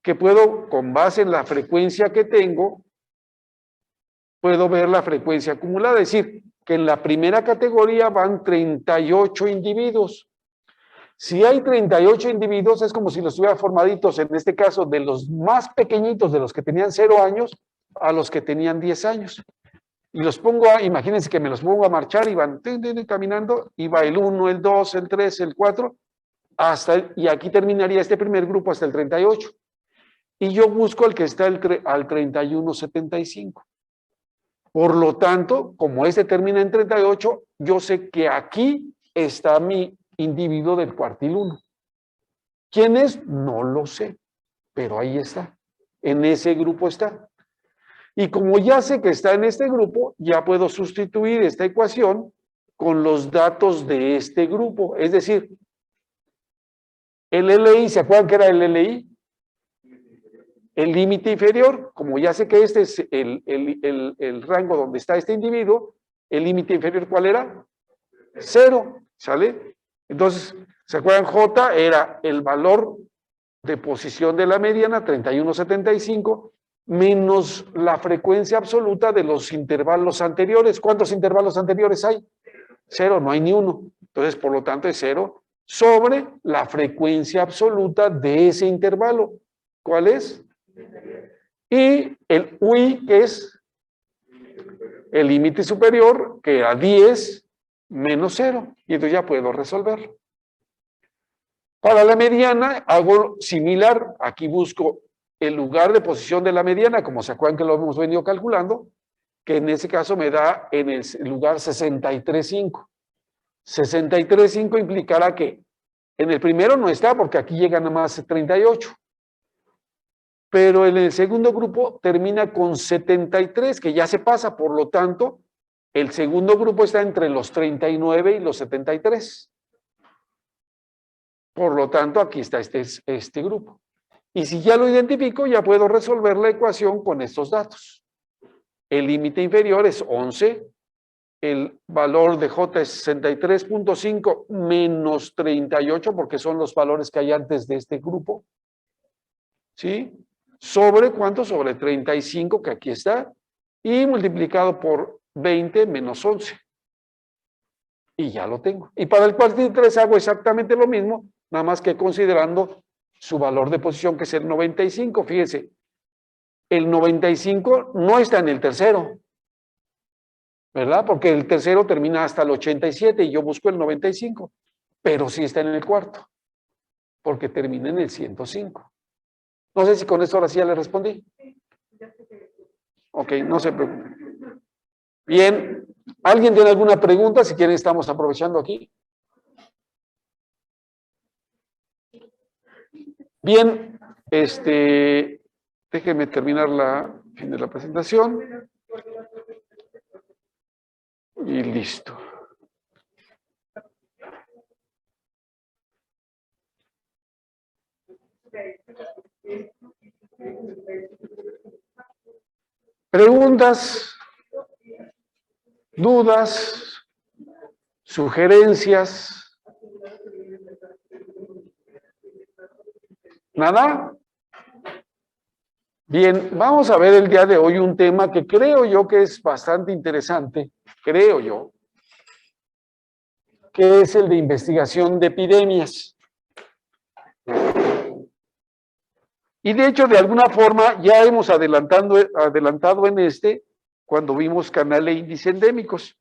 Speaker 1: que puedo, con base en la frecuencia que tengo, puedo ver la frecuencia acumulada, es decir, que en la primera categoría van 38 individuos. Si hay 38 individuos, es como si los tuviera formaditos, en este caso, de los más pequeñitos, de los que tenían 0 años, a los que tenían 10 años. Y los pongo, imagínense que me los pongo a marchar y van caminando, y va el 1, el 2, el 3, el 4, y aquí terminaría este primer grupo hasta el 38. Y yo busco el que está al 31.75. Por lo tanto, como este termina en 38, yo sé que aquí está mi individuo del cuartil 1. ¿Quién es? No lo sé, pero ahí está. En ese grupo está. Y como ya sé que está en este grupo, ya puedo sustituir esta ecuación con los datos de este grupo. Es decir, el LI, ¿se acuerdan que era el LI? El límite inferior, como ya sé que este es el rango donde está este individuo, el límite inferior, ¿cuál era? 0, ¿sale? Entonces, ¿se acuerdan? J era el valor de posición de la mediana, 31.75, menos la frecuencia absoluta de los intervalos anteriores. ¿Cuántos intervalos anteriores hay? 0, no hay ni uno. Entonces, por lo tanto, es 0 sobre la frecuencia absoluta de ese intervalo. ¿Cuál es? Y el UI, que es el límite superior, que era 10 menos 0. Y entonces ya puedo resolverlo. Para la mediana hago similar. Aquí busco el lugar de posición de la mediana, como se acuerdan que lo hemos venido calculando, que en ese caso me da en el lugar 63.5. 63.5 implicará que en el primero no está porque aquí llegan a más 38. Pero en el segundo grupo termina con 73, que ya se pasa, por lo tanto, el segundo grupo está entre los 39 y los 73. Por lo tanto, aquí está este grupo. Y si ya lo identifico, ya puedo resolver la ecuación con estos datos. El límite inferior es 11, el valor de J es 63.5 menos 38, porque son los valores que hay antes de este grupo. ¿Sí? ¿Sobre cuánto? Sobre 35, que aquí está, y multiplicado por 20 menos 11. Y ya lo tengo. Y para el cuartil 3 hago exactamente lo mismo, nada más que considerando su valor de posición, que es el 95. Fíjense, el 95 no está en el tercero, ¿verdad? Porque el tercero termina hasta el 87 y yo busco el 95, pero sí está en el cuarto, porque termina en el 105. No sé si con esto ahora sí ya le respondí. Ok, no se preocupe. Bien, ¿alguien tiene alguna pregunta? Si quieren, estamos aprovechando aquí. Bien, déjenme terminar la fin de la presentación. Y listo. Preguntas, dudas, sugerencias. ¿Nada? Bien, vamos a ver el día de hoy un tema que creo yo que es bastante interesante, creo yo, que es el de investigación de epidemias. Y de hecho, de alguna forma, ya hemos adelantado en cuando vimos canales índice endémicos.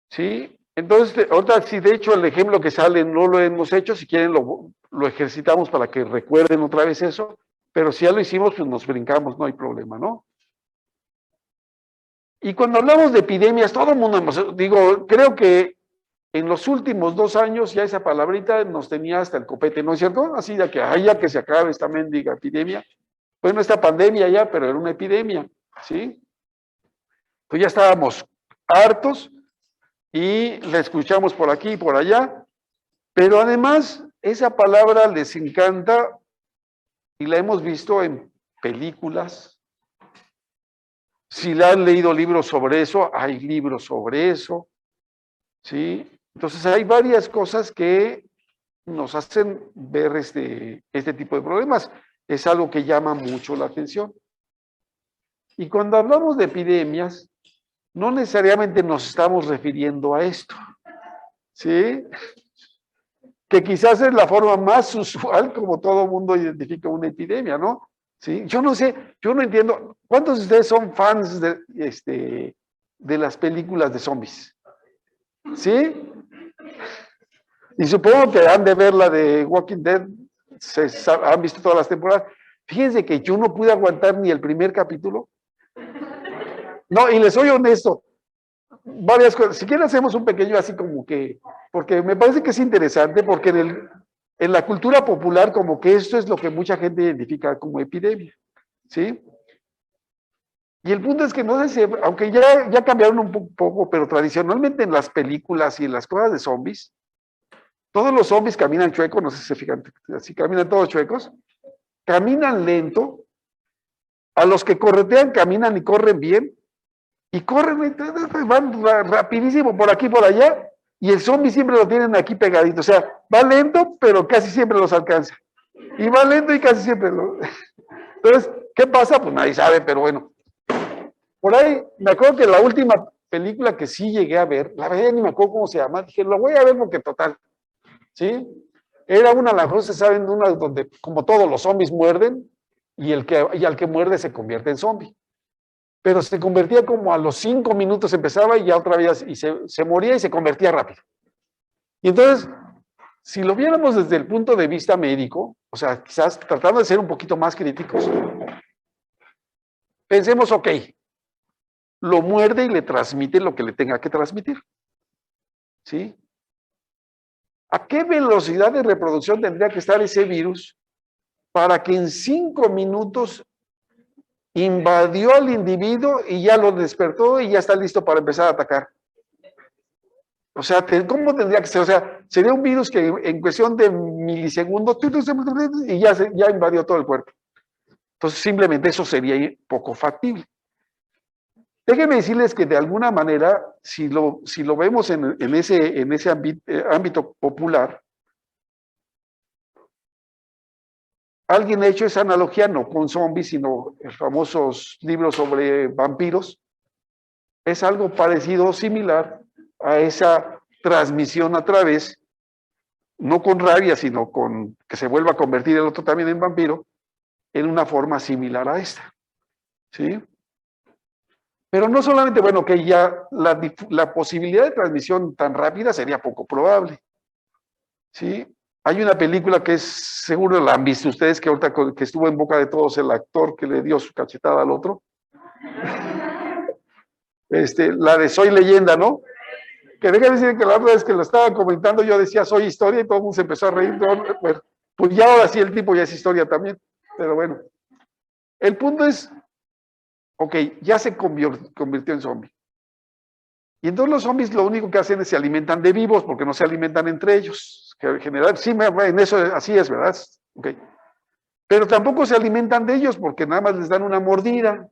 Speaker 1: ¿Sí? Entonces, ahorita sí, de hecho, el ejemplo que sale no lo hemos hecho, si quieren lo ejercitamos para que recuerden otra vez eso, pero si ya lo hicimos, pues nos brincamos, no hay problema, ¿no? Y cuando hablamos de epidemias, todo el mundo, digo, creo que en los últimos 2 años ya esa palabrita nos tenía hasta el copete, ¿no es cierto? Así de que, ay, ya que se acabe esta mendiga epidemia. Bueno, esta pandemia ya, pero era una epidemia, ¿sí? Pues ya estábamos hartos y la escuchamos por aquí y por allá, pero además esa palabra les encanta y la hemos visto en películas. Si le han leído libros sobre eso, hay libros sobre eso, ¿sí? Entonces hay varias cosas que nos hacen ver este tipo de problemas. Es algo que llama mucho la atención. Y cuando hablamos de epidemias, no necesariamente nos estamos refiriendo a esto, ¿sí? Que quizás es la forma más usual como todo mundo identifica una epidemia, ¿no? ¿Sí? Yo no sé, yo no entiendo, ¿cuántos de ustedes son fans de las películas de zombies? ¿Sí? Y supongo que han de ver la de Walking Dead, han visto todas las temporadas. Fíjense que yo no pude aguantar ni el primer capítulo. No, y les soy honesto, varias cosas. Si quieren hacemos un pequeño así como que, porque me parece que es interesante, porque en la cultura popular como que esto es lo que mucha gente identifica como epidemia, ¿sí? Y el punto es que no sé si, aunque ya cambiaron un poco, pero tradicionalmente en las películas y en las cosas de zombies, todos los zombies caminan chuecos, no sé si se fijan, así caminan todos chuecos, caminan lento, a los que corretean caminan y corren bien, y corren, van rapidísimo por aquí y por allá, y el zombie siempre lo tienen aquí pegadito, o sea, va lento, pero casi siempre los alcanza, y va lento y casi siempre lo... Entonces, ¿qué pasa? Pues nadie sabe, pero bueno. Por ahí, me acuerdo que la última película que sí llegué a ver, la verdad ni me acuerdo cómo se llama, dije, lo voy a ver porque total, ¿sí? Era una, a lo mejor se saben, una donde como todos los zombies muerden, y al que muerde se convierte en zombie. Pero se convertía como a los 5 minutos empezaba y ya otra vez y se moría y se convertía rápido. Y entonces, si lo viéramos desde el punto de vista médico, o sea, quizás tratando de ser un poquito más críticos, pensemos, ok, lo muerde y le transmite lo que le tenga que transmitir. ¿Sí? ¿A qué velocidad de reproducción tendría que estar ese virus para que en 5 minutos invadió al individuo y ya lo despertó y ya está listo para empezar a atacar? O sea, ¿cómo tendría que ser? O sea, sería un virus que en cuestión de milisegundos y ya invadió todo el cuerpo. Entonces, simplemente eso sería poco factible. Déjenme decirles que de alguna manera, si lo vemos en ese ámbito popular, alguien ha hecho esa analogía, no con zombies, sino en famosos libros sobre vampiros. Es algo parecido, similar a esa transmisión a través, no con rabia, sino con que se vuelva a convertir el otro también en vampiro, en una forma similar a esta. ¿Sí? Pero no solamente, bueno, que ya la posibilidad de transmisión tan rápida sería poco probable. ¿Sí? Hay una película que seguro la han visto ustedes, que ahorita que estuvo en boca de todos, el actor que le dio su cachetada al otro. La de Soy Leyenda, ¿no? Que deja de decir que la otra vez que lo estaba comentando yo decía Soy Historia y todo el mundo se empezó a reír. Bueno, pues ya ahora sí el tipo ya es historia también, pero bueno. El punto es, ok, ya se convirtió en zombie. Y entonces los zombies lo único que hacen es se alimentan de vivos porque no se alimentan entre ellos. Que en general, sí, en eso así es, ¿verdad? Okay. Pero tampoco se alimentan de ellos porque nada más les dan una mordida.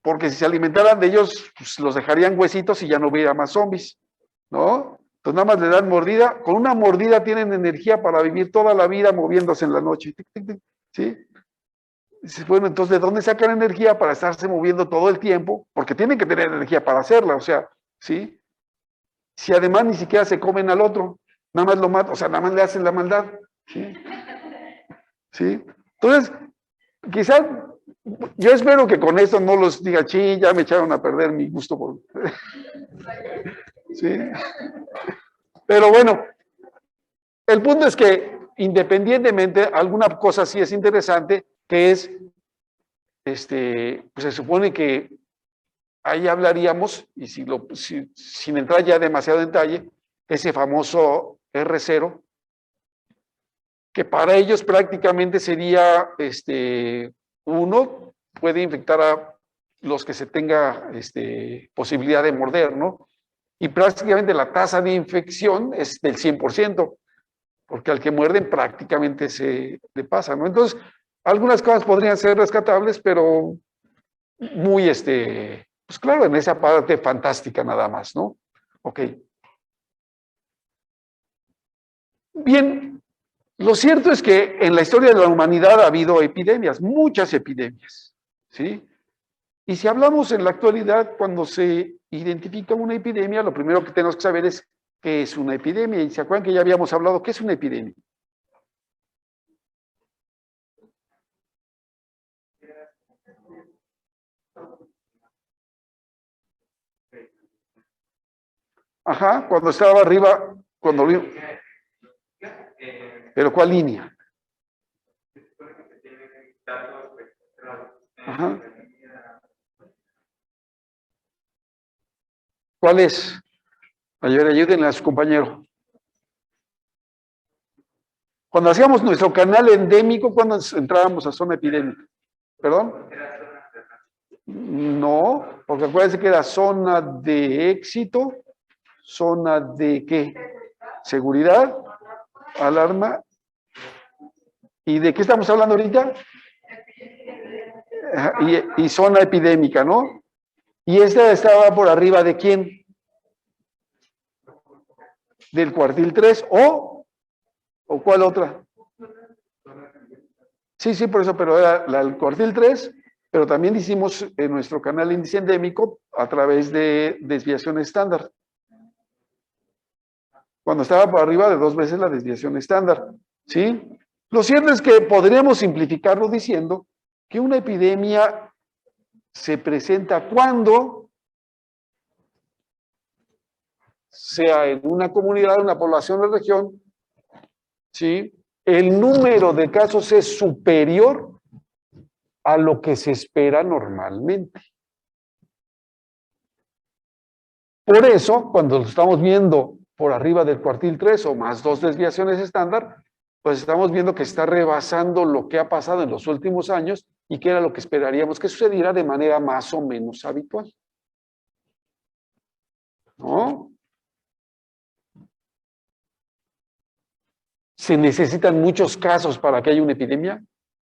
Speaker 1: Porque si se alimentaran de ellos, pues los dejarían huesitos y ya no hubiera más zombies, ¿no? Entonces nada más le dan mordida. Con una mordida tienen energía para vivir toda la vida moviéndose en la noche. ¿Sí? Bueno, entonces, ¿de dónde sacan energía para estarse moviendo todo el tiempo? Porque tienen que tener energía para hacerla, o sea, ¿sí? Si además ni siquiera se comen al otro, nada más lo matan, o sea, nada más le hacen la maldad, ¿sí? ¿Sí? Entonces, quizás, yo espero que con esto no los diga, sí, ya me echaron a perder mi gusto por... Sí. Pero bueno, el punto es que independientemente, alguna cosa sí es interesante, que es, pues se supone que ahí hablaríamos, y sin entrar ya demasiado en detalle, ese famoso R0, que para ellos prácticamente sería, uno puede infectar a los que se tenga posibilidad de morder, ¿no? Y prácticamente la tasa de infección es del 100%, porque al que muerden prácticamente se le pasa, ¿no? Entonces, algunas cosas podrían ser rescatables, pero muy, pues claro, en esa parte fantástica nada más, ¿no? Ok. Bien, lo cierto es que en la historia de la humanidad ha habido epidemias, muchas epidemias, ¿sí? Y si hablamos en la actualidad, cuando se identifica una epidemia, lo primero que tenemos que saber es qué es una epidemia. Y se acuerdan que ya habíamos hablado, ¿qué es una epidemia? Ajá, cuando estaba arriba, cuando... ¿Pero cuál línea? Ajá. ¿Cuál es? Ayúdenle a su compañero. Cuando hacíamos nuestro canal endémico, cuando entrábamos a zona epidémica. ¿Perdón? No, porque acuérdense que era zona de éxito, zona de ¿qué? Seguridad, alarma. ¿Y de qué estamos hablando ahorita? Y zona epidémica, ¿no? Y esta estaba por arriba de ¿quién? Del cuartil 3 o ¿cuál otra? Sí, por eso, pero era el cuartil 3, pero también hicimos en nuestro canal índice endémico a través de desviación estándar. Cuando estaba por arriba de 2 veces la desviación estándar, ¿sí? Lo cierto es que podríamos simplificarlo diciendo que una epidemia se presenta cuando sea en una comunidad, una población o región, ¿sí? El número de casos es superior a lo que se espera normalmente. Por eso, cuando lo estamos viendo por arriba del cuartil 3 o más 2 desviaciones estándar, pues estamos viendo que está rebasando lo que ha pasado en los últimos años y que era lo que esperaríamos que sucediera de manera más o menos habitual. ¿No? ¿Se necesitan muchos casos para que haya una epidemia?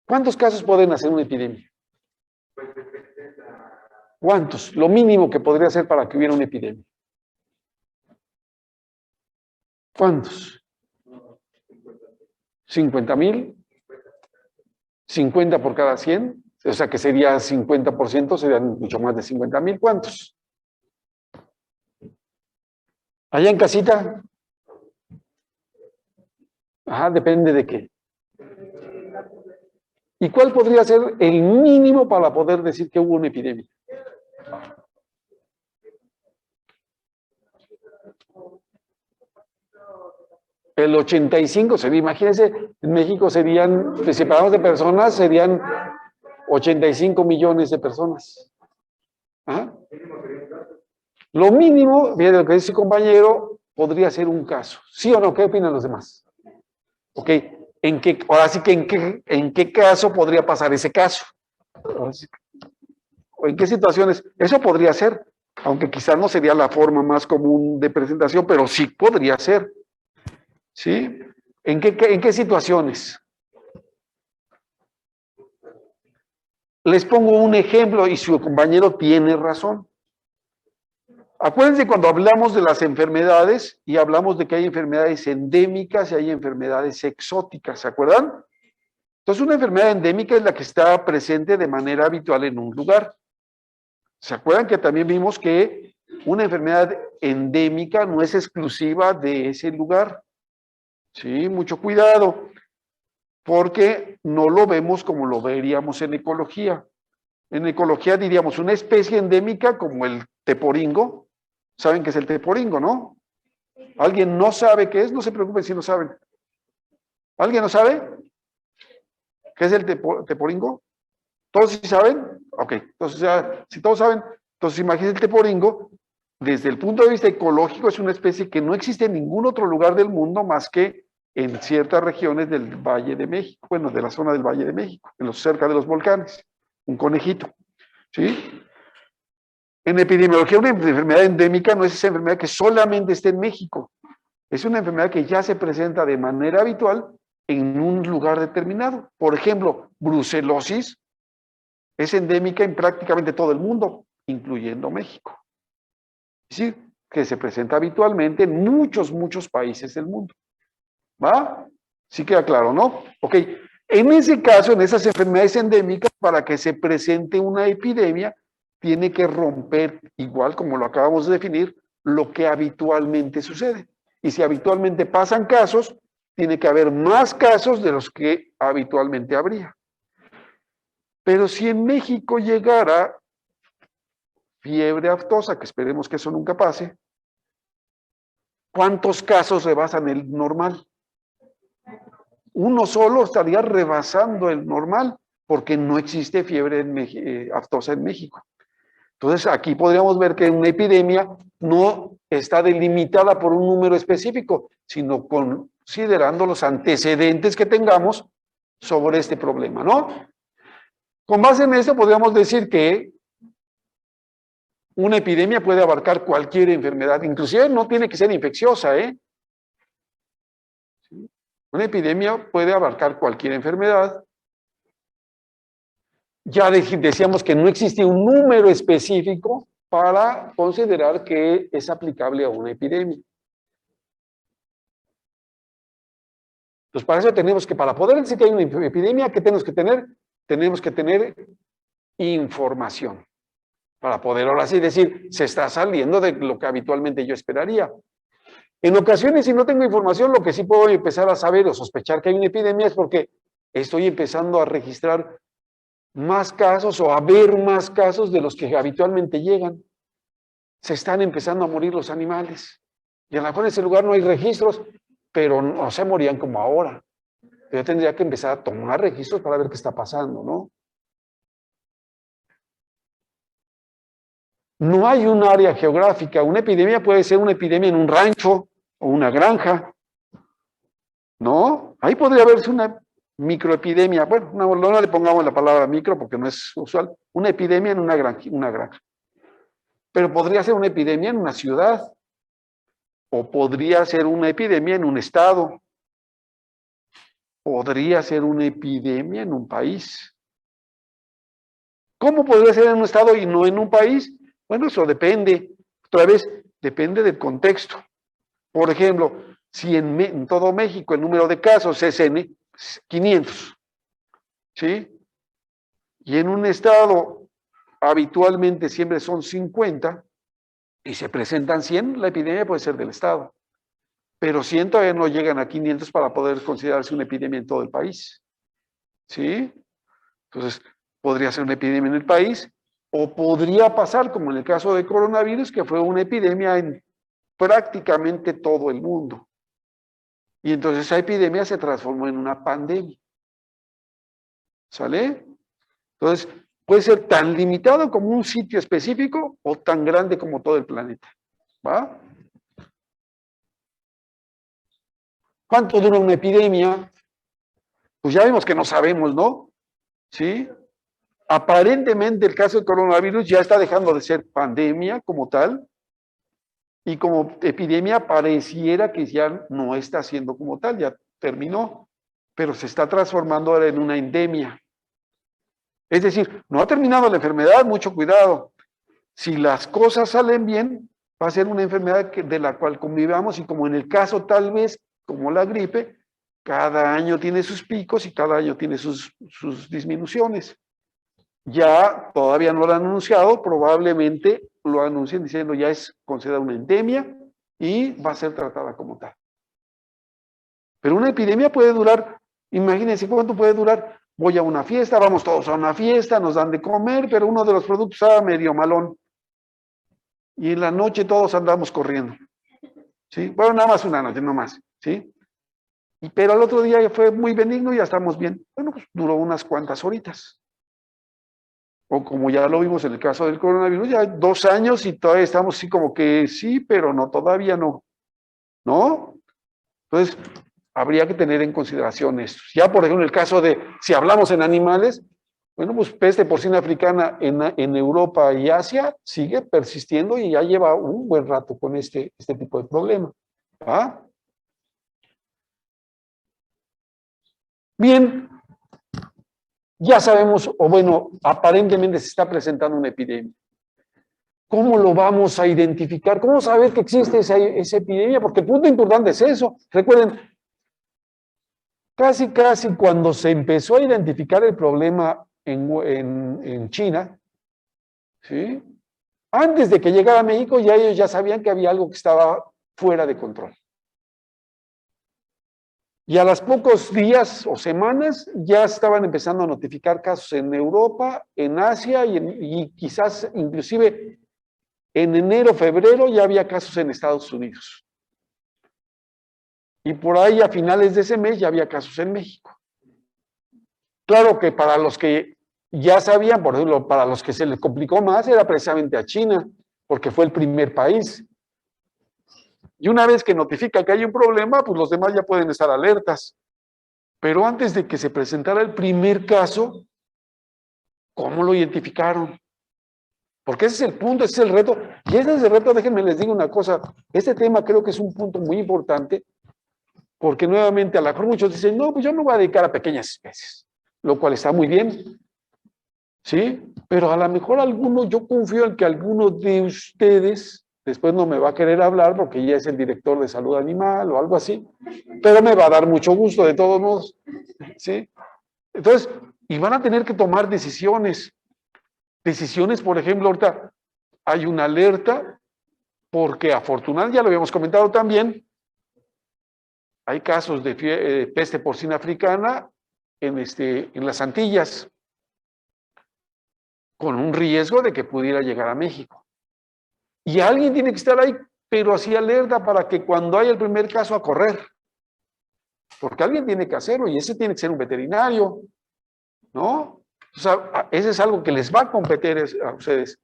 Speaker 1: ¿Cuántos casos pueden hacer una epidemia? ¿Cuántos? Lo mínimo que podría ser para que hubiera una epidemia. ¿Cuántos? 50,000. 50 por cada 100. O sea que sería 50%, serían mucho más de 50,000. ¿Cuántos? Allá en casita. Ajá, depende de qué. ¿Y cuál podría ser el mínimo para poder decir que hubo una epidemia? El 85, imagínense, en México serían, si separamos de personas, serían 85 millones de personas. ¿Ah? Lo mínimo, bien, lo que dice compañero, podría ser un caso. ¿Sí o no? ¿Qué opinan los demás? Ok, ahora sí que en qué caso podría pasar ese caso. ¿O en qué situaciones? Eso podría ser, aunque quizás no sería la forma más común de presentación, pero sí podría ser. ¿Sí? ¿En qué situaciones? Les pongo un ejemplo y su compañero tiene razón. Acuérdense cuando hablamos de las enfermedades y hablamos de que hay enfermedades endémicas y hay enfermedades exóticas, ¿se acuerdan? Entonces una enfermedad endémica es la que está presente de manera habitual en un lugar. ¿Se acuerdan que también vimos que una enfermedad endémica no es exclusiva de ese lugar? Sí, mucho cuidado. porque no lo vemos como lo veríamos en ecología. En ecología diríamos una especie endémica como el teporingo. ¿Saben qué es el teporingo, no? ¿Alguien no sabe qué es? No se preocupen si no saben. ¿Alguien no sabe qué es el teporingo? ¿Todos sí saben? Ok, entonces ya, si todos saben, entonces imagínense el teporingo, desde el punto de vista ecológico es una especie que no existe en ningún otro lugar del mundo más que en ciertas regiones del Valle de México, bueno, de la zona del Valle de México, cerca de los volcanes, un conejito, ¿sí? En epidemiología, una enfermedad endémica no es esa enfermedad que solamente está en México, es una enfermedad que ya se presenta de manera habitual en un lugar determinado. Por ejemplo, brucelosis es endémica en prácticamente todo el mundo, incluyendo México. Es decir, que se presenta habitualmente en muchos países del mundo. ¿Va? Sí queda claro, ¿no? Ok. En ese caso, en esas enfermedades endémicas, para que se presente una epidemia, tiene que romper, igual como lo acabamos de definir, lo que habitualmente sucede. Y si habitualmente pasan casos, tiene que haber más casos de los que habitualmente habría. Pero si en México llegara fiebre aftosa, que esperemos que eso nunca pase, ¿cuántos casos rebasan el normal? Uno solo estaría rebasando el normal porque no existe fiebre aftosa en México. Entonces, aquí podríamos ver que una epidemia no está delimitada por un número específico, sino considerando los antecedentes que tengamos sobre este problema, ¿no? Con base en eso, podríamos decir que una epidemia puede abarcar cualquier enfermedad, inclusive no tiene que ser infecciosa, ¿eh? Una epidemia puede abarcar cualquier enfermedad. Ya decíamos que no existe un número específico para considerar que es aplicable a una epidemia. Entonces, para eso tenemos que, para poder decir que hay una epidemia, ¿qué tenemos que tener? Tenemos que tener información. Para poder ahora sí decir, se está saliendo de lo que habitualmente yo esperaría. En ocasiones, si no tengo información, lo que sí puedo empezar a saber o sospechar que hay una epidemia es porque estoy empezando a registrar más casos o a ver más casos de los que habitualmente llegan. Se están empezando a morir los animales. Y a lo mejor en ese lugar no hay registros, pero no se morían como ahora. Yo tendría que empezar a tomar registros para ver qué está pasando, ¿no? No hay un área geográfica. Una epidemia puede ser una epidemia en un rancho o una granja, ¿no? Ahí podría haberse una microepidemia. Bueno, no le pongamos la palabra micro porque no es usual. Una epidemia en una granja. Pero podría ser una epidemia en una ciudad. O podría ser una epidemia en un estado. Podría ser una epidemia en un país. ¿Cómo podría ser en un estado y no en un país? Bueno, eso depende. Otra vez, depende del contexto. Por ejemplo, si en todo México el número de casos es 500, ¿sí? Y en un estado habitualmente siempre son 50 y se presentan 100, la epidemia puede ser del estado. Pero 100 todavía no llegan a 500 para poder considerarse una epidemia en todo el país, ¿sí? Entonces, podría ser una epidemia en el país o podría pasar, como en el caso de coronavirus, que fue una epidemia en prácticamente todo el mundo. Y entonces esa epidemia se transformó en una pandemia. ¿Sale? Entonces, puede ser tan limitado como un sitio específico o tan grande como todo el planeta. ¿Va? ¿Cuánto dura una epidemia? Pues ya vimos que no sabemos, ¿no? ¿Sí? Aparentemente el caso del coronavirus ya está dejando de ser pandemia como tal, y como epidemia pareciera que ya no está siendo como tal, ya terminó, pero se está transformando ahora en una endemia. Es decir, no ha terminado la enfermedad, mucho cuidado. Si las cosas salen bien, va a ser una enfermedad de la cual convivamos y como en el caso tal vez, como la gripe, cada año tiene sus picos y cada año tiene sus disminuciones. Ya todavía no lo han anunciado, probablemente lo anuncien diciendo ya es considerada una endemia y va a ser tratada como tal. Pero una epidemia puede durar Imagínense cuánto puede durar. Voy a una fiesta, vamos todos a una fiesta, nos dan de comer, pero uno de los productos estaba medio malón. Y en la noche todos andamos corriendo. ¿Sí? Bueno, nada más una noche, no más. ¿Sí? Pero al otro día fue muy benigno y ya estamos bien. Bueno, pues duró unas cuantas horitas. O como ya lo vimos en el caso del coronavirus, ya 2 años y todavía estamos así como que sí, pero no, todavía no. ¿No? Entonces, habría que tener en consideración esto. Ya, por ejemplo, en el caso de, si hablamos en animales, bueno, pues peste porcina africana en Europa y Asia sigue persistiendo y ya lleva un buen rato con este tipo de problema. ¿Ah? Bien, ya sabemos, o bueno, aparentemente se está presentando una epidemia. ¿Cómo lo vamos a identificar? ¿Cómo saber que existe esa epidemia? Porque el punto importante es eso. Recuerden, casi cuando se empezó a identificar el problema en China, ¿sí? Antes de que llegara a México, ya ellos ya sabían que había algo que estaba fuera de control. Y a los pocos días o semanas ya estaban empezando a notificar casos en Europa, en Asia y quizás inclusive en enero, febrero ya había casos en Estados Unidos. Y por ahí a finales de ese mes ya había casos en México. Claro que para los que ya sabían, por ejemplo, para los que se les complicó más era precisamente a China, porque fue el primer país. Y una vez que notifica que hay un problema, pues los demás ya pueden estar alertas. Pero antes de que se presentara el primer caso, ¿cómo lo identificaron? Porque ese es el punto, ese es el reto. Y ese es el reto, déjenme les digo una cosa, este tema creo que es un punto muy importante, porque nuevamente a lo mejor muchos dicen, no, pues yo me voy a dedicar a pequeñas especies, lo cual está muy bien, ¿sí? Pero a lo mejor alguno, yo confío en que alguno de ustedes, después no me va a querer hablar porque ya es el director de salud animal o algo así, pero me va a dar mucho gusto de todos modos, ¿sí? Entonces, y van a tener que tomar decisiones. Decisiones, por ejemplo, ahorita hay una alerta porque afortunadamente, ya lo habíamos comentado también, hay casos de peste porcina africana en las Antillas, con un riesgo de que pudiera llegar a México. Y alguien tiene que estar ahí, pero así alerta para que cuando haya el primer caso a correr. Porque alguien tiene que hacerlo y ese tiene que ser un veterinario, ¿no? O sea, ese es algo que les va a competir a ustedes.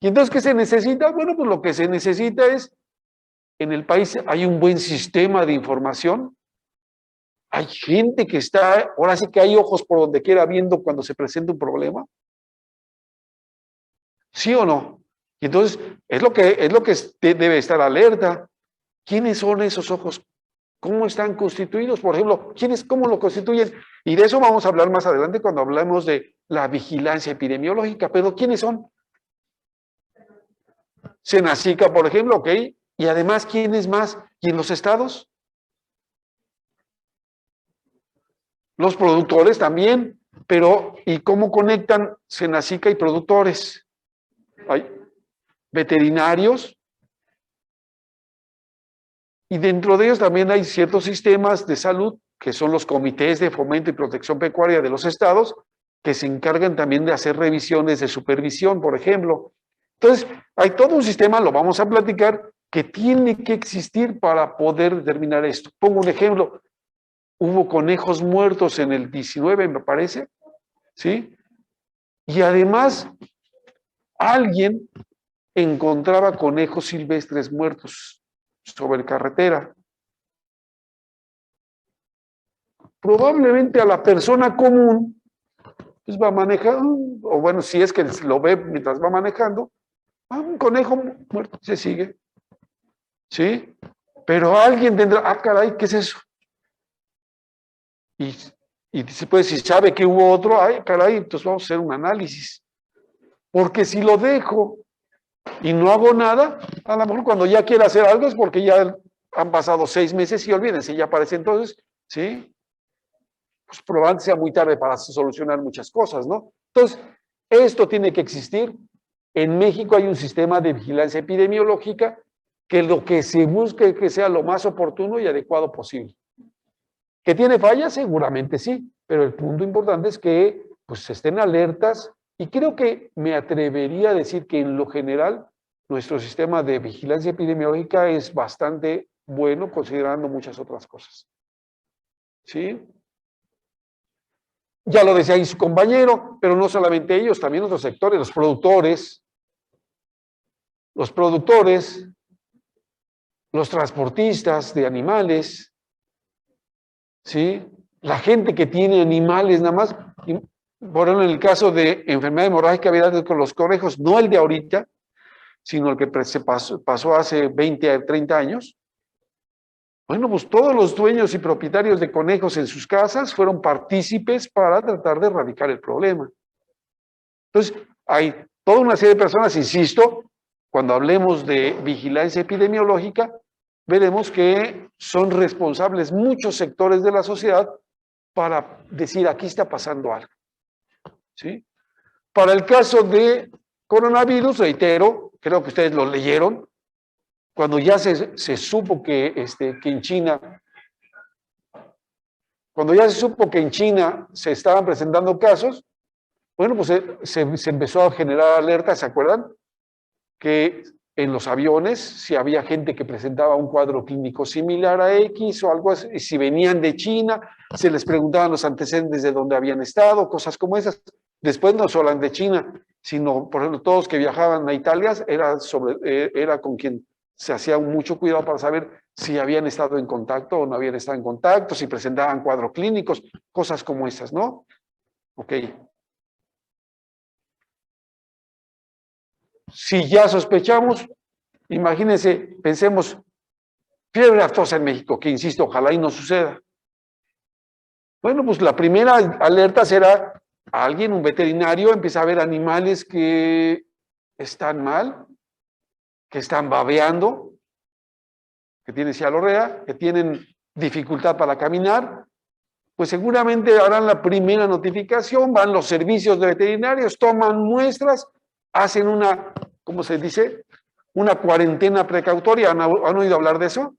Speaker 1: ¿Y entonces qué se necesita? Bueno, pues lo que se necesita es, en el país hay un buen sistema de información, hay gente que está, ahora sí que hay ojos por donde quiera viendo cuando se presenta un problema. ¿Sí o no? Y entonces, es lo que debe estar alerta. ¿Quiénes son esos ojos? ¿Cómo están constituidos? Por ejemplo, ¿cómo lo constituyen? Y de eso vamos a hablar más adelante cuando hablemos de la vigilancia epidemiológica. Pero ¿quiénes son? Senacica, por ejemplo, ¿ok? Y además, ¿quiénes más? ¿Y en los estados? Los productores también. Pero, ¿y cómo conectan Senacica y productores? Hay veterinarios. Y dentro de ellos también hay ciertos sistemas de salud, que son los comités de fomento y protección pecuaria de los estados, que se encargan también de hacer revisiones de supervisión, por ejemplo. Entonces, hay todo un sistema, lo vamos a platicar, que tiene que existir para poder determinar esto. Pongo un ejemplo, hubo conejos muertos en el 19, me parece, ¿sí? Y además, alguien encontraba conejos silvestres muertos sobre carretera. Probablemente a la persona común pues va manejando, o bueno, si es que lo ve mientras va manejando, un conejo muerto, se sigue. ¿Sí? Pero alguien tendrá, caray, ¿qué es eso? Y pues, si sabe que hubo otro, ay, caray, entonces vamos a hacer un análisis. Porque si lo dejo y no hago nada, a lo mejor cuando ya quiera hacer algo es porque ya han pasado 6 meses y olvídense, ya aparece entonces, ¿sí? Pues probablemente sea muy tarde para solucionar muchas cosas, ¿no? Entonces, esto tiene que existir. En México hay un sistema de vigilancia epidemiológica que lo que se busca es que sea lo más oportuno y adecuado posible. ¿Que tiene fallas? Seguramente sí, pero el punto importante es que pues, estén alertas y creo que me atrevería a decir que en lo general nuestro sistema de vigilancia epidemiológica es bastante bueno considerando muchas otras cosas. ¿Sí? Ya lo decía ahí su compañero, pero no solamente ellos, también otros sectores, los productores, los transportistas de animales, ¿sí? La gente que tiene animales nada más, por ejemplo, en el caso de enfermedad hemorrágica viral con los conejos, no el de ahorita, sino el que se pasó hace 20 a 30 años. Bueno, pues todos los dueños y propietarios de conejos en sus casas fueron partícipes para tratar de erradicar el problema. Entonces, hay toda una serie de personas, insisto, cuando hablemos de vigilancia epidemiológica, veremos que son responsables muchos sectores de la sociedad para decir aquí está pasando algo. ¿Sí? Para el caso de coronavirus, reitero, creo que ustedes lo leyeron, cuando ya se supo que en China, cuando ya se supo que en China se estaban presentando casos, bueno, pues se empezó a generar alerta, ¿se acuerdan? Que en los aviones, si había gente que presentaba un cuadro clínico similar a X o algo así, y si venían de China, se les preguntaban los antecedentes de dónde habían estado, cosas como esas. Después no solo de China, sino, por ejemplo, todos que viajaban a Italia, era con quien se hacía mucho cuidado para saber si habían estado en contacto o no habían estado en contacto, si presentaban cuadros clínicos, cosas como esas, ¿no? Ok. Si ya sospechamos, imagínense, pensemos, fiebre aftosa en México, que insisto, ojalá y no suceda. Bueno, pues la primera alerta será alguien, un veterinario, empieza a ver animales que están mal, que están babeando, que tienen cialorrea, que tienen dificultad para caminar, pues seguramente harán la primera notificación, van los servicios de veterinarios, toman muestras, hacen una, ¿cómo se dice? Una cuarentena precautoria. ¿Han oído hablar de eso?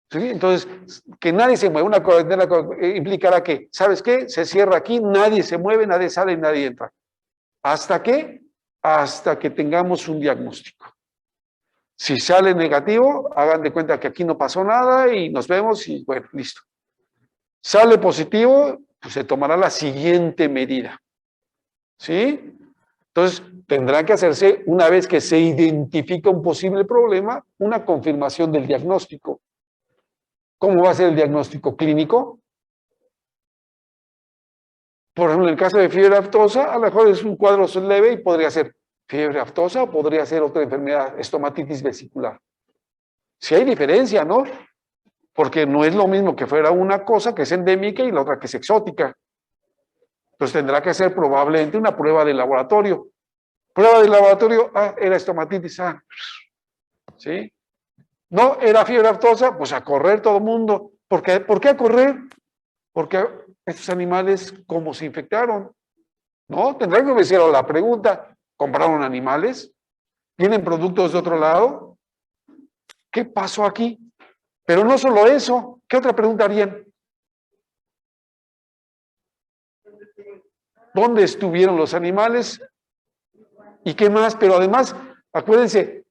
Speaker 1: ¿Sí? Entonces, que nadie se mueva. Una cuarentena implicará que, ¿sabes qué? Se cierra aquí, nadie se mueve, nadie sale y nadie entra. ¿Hasta qué? Hasta que tengamos un diagnóstico. Si sale negativo, hagan de cuenta que aquí no pasó nada y nos vemos y bueno, listo. Sale positivo, pues se tomará la siguiente medida. ¿Sí? Entonces, tendrá que hacerse, una vez que se identifica un posible problema, una confirmación del diagnóstico. ¿Cómo va a ser el diagnóstico clínico? Por ejemplo, en el caso de fiebre aftosa, a lo mejor es un cuadro leve y podría ser fiebre aftosa o podría ser otra enfermedad, estomatitis vesicular. Si hay diferencia, ¿no? Porque no es lo mismo que fuera una cosa que es endémica y la otra que es exótica. Entonces tendrá que hacer probablemente una prueba de laboratorio. Prueba de laboratorio, era estomatitis, ¿sí? No, era fiebre aftosa, pues a correr todo el mundo. ¿Por qué a correr? Porque estos animales, ¿cómo se infectaron? ¿No? Tendrán que me hicieron la pregunta, ¿compraron animales? ¿Tienen productos de otro lado? ¿Qué pasó aquí? Pero no solo eso, ¿qué otra pregunta harían? ¿Dónde estuvieron los animales? ¿Y qué más? Pero además, acuérdense,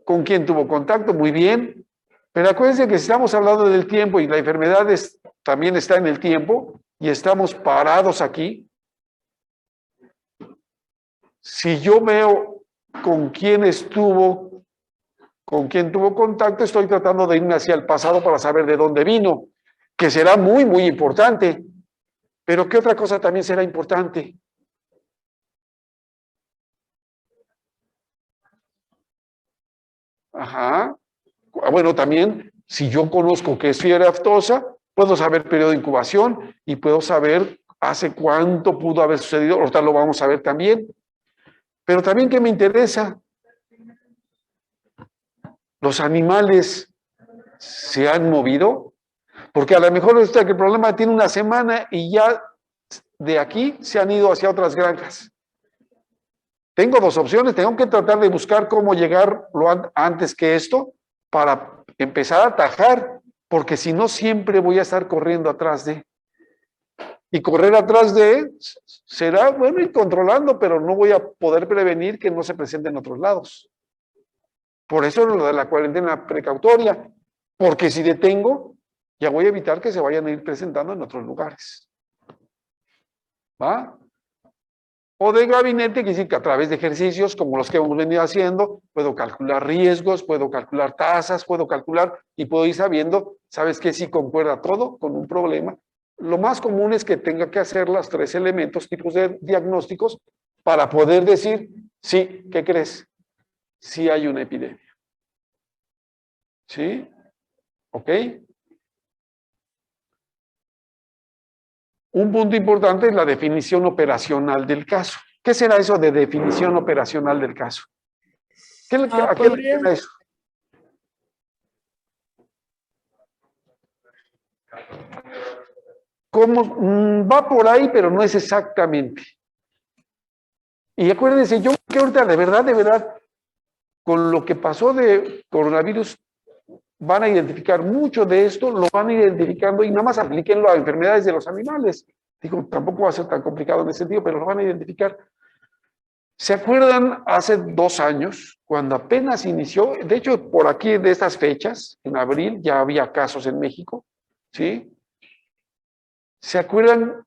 Speaker 1: ¿con quién tuvo contacto? Muy bien. Pero acuérdense que si estamos hablando del tiempo y la enfermedad también está en el tiempo y estamos parados aquí, si yo veo con quién tuvo contacto, estoy tratando de irme hacia el pasado para saber de dónde vino, que será muy, muy importante. Pero ¿qué otra cosa también será importante? Ajá. Bueno, también, si yo conozco que es fiebre aftosa, puedo saber periodo de incubación y puedo saber hace cuánto pudo haber sucedido, ahorita lo vamos a ver también. Pero también que me interesa, ¿los animales se han movido? Porque a lo mejor resulta que el problema tiene una semana y ya de aquí se han ido hacia otras granjas. Tengo dos opciones, tengo que tratar de buscar cómo llegar antes que esto para empezar a atajar porque si no siempre voy a estar corriendo atrás de, y correr atrás de será, bueno, ir controlando, pero no voy a poder prevenir que no se presente en otros lados. Por eso es lo de la cuarentena precautoria, porque si detengo, ya voy a evitar que se vayan a ir presentando en otros lugares. ¿Va? O de gabinete, que sí que a través de ejercicios como los que hemos venido haciendo, puedo calcular riesgos, puedo calcular tasas, puedo calcular y puedo ir sabiendo, ¿sabes qué? Si concuerda todo con un problema. Lo más común es que tenga que hacer los 3 elementos, tipos de diagnósticos, para poder decir, sí, ¿qué crees? Sí hay una epidemia. ¿Sí? ¿Ok? Un punto importante es la definición operacional del caso. ¿Qué será eso de definición operacional del caso? ¿A qué le refiere eso? ¿Cómo? Va por ahí, pero no es exactamente. Y acuérdense, yo creo que ahorita de verdad, con lo que pasó de coronavirus, van a identificar mucho de esto, lo van a ir identificando y nada más aplíquenlo a enfermedades de los animales. Digo, tampoco va a ser tan complicado en ese sentido, pero lo van a identificar. ¿Se acuerdan hace 2 años, cuando apenas inició? De hecho, por aquí de estas fechas, en abril, ya había casos en México, ¿sí? ¿Se acuerdan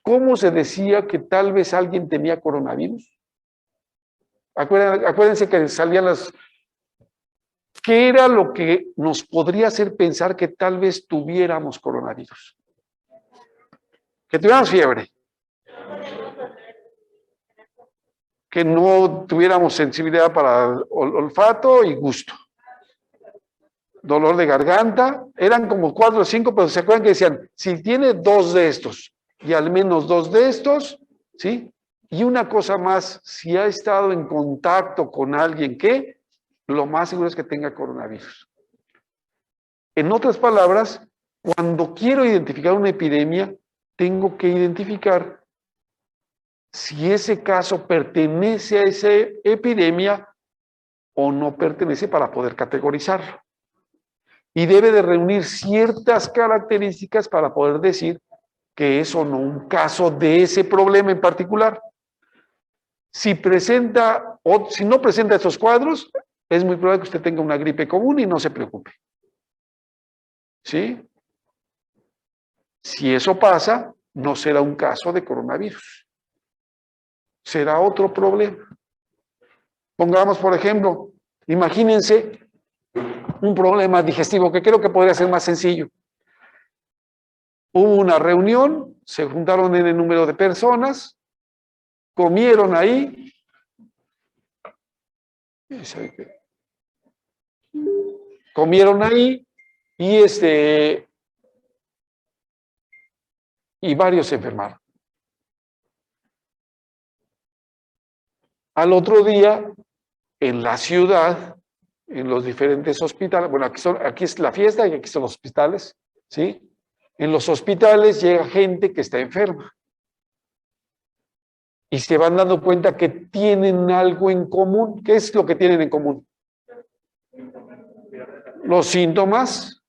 Speaker 1: cómo se decía que tal vez alguien tenía coronavirus? Acuérdense que salían las... ¿Qué era lo que nos podría hacer pensar que tal vez tuviéramos coronavirus? Que tuviéramos fiebre. Que no tuviéramos sensibilidad para olfato y gusto. Dolor de garganta. Eran como 4 o 5, pero se acuerdan que decían, si tiene 2 de estos y al menos 2 de estos, ¿sí? Y una cosa más, si ha estado en contacto con alguien que, lo más seguro es que tenga coronavirus. En otras palabras, cuando quiero identificar una epidemia, tengo que identificar si ese caso pertenece a esa epidemia o no pertenece para poder categorizarlo. Y debe de reunir ciertas características para poder decir que es o no un caso de ese problema en particular. Si presenta o si no presenta estos cuadros, es muy probable que usted tenga una gripe común y no se preocupe. ¿Sí? Si eso pasa, no será un caso de coronavirus. Será otro problema. Pongamos, por ejemplo, imagínense un problema digestivo que creo que podría ser más sencillo. Hubo una reunión, se juntaron en el número de personas, comieron ahí, y varios se enfermaron. Al otro día, en la ciudad, en los diferentes hospitales, bueno, aquí es la fiesta y aquí son los hospitales, ¿sí? En los hospitales llega gente que está enferma. Y se van dando cuenta que tienen algo en común. ¿Qué es lo que tienen en común? Los síntomas,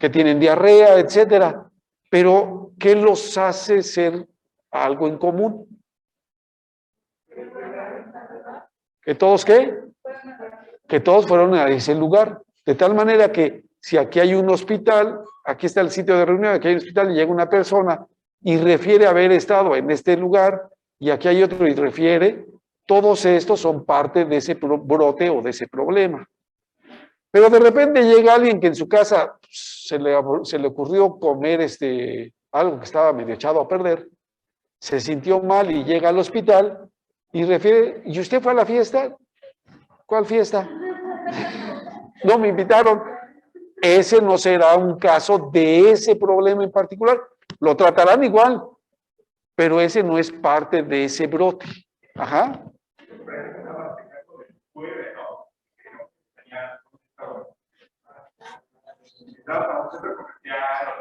Speaker 1: que tienen diarrea, etcétera. Pero, ¿qué los hace ser algo en común? ¿Que todos qué? Que todos fueron a ese lugar. De tal manera que si aquí hay un hospital, aquí está el sitio de reunión, aquí hay un hospital y llega una persona y refiere haber estado en este lugar y aquí hay otro y refiere, todos estos son parte de ese brote o de ese problema. Pero de repente llega alguien que en su casa se le ocurrió comer algo que estaba medio echado a perder, se sintió mal y llega al hospital y refiere, ¿y usted fue a la fiesta? ¿Cuál fiesta? No me invitaron. Ese no será un caso de ese problema en particular. Lo tratarán igual, pero ese no es parte de ese brote. Ajá.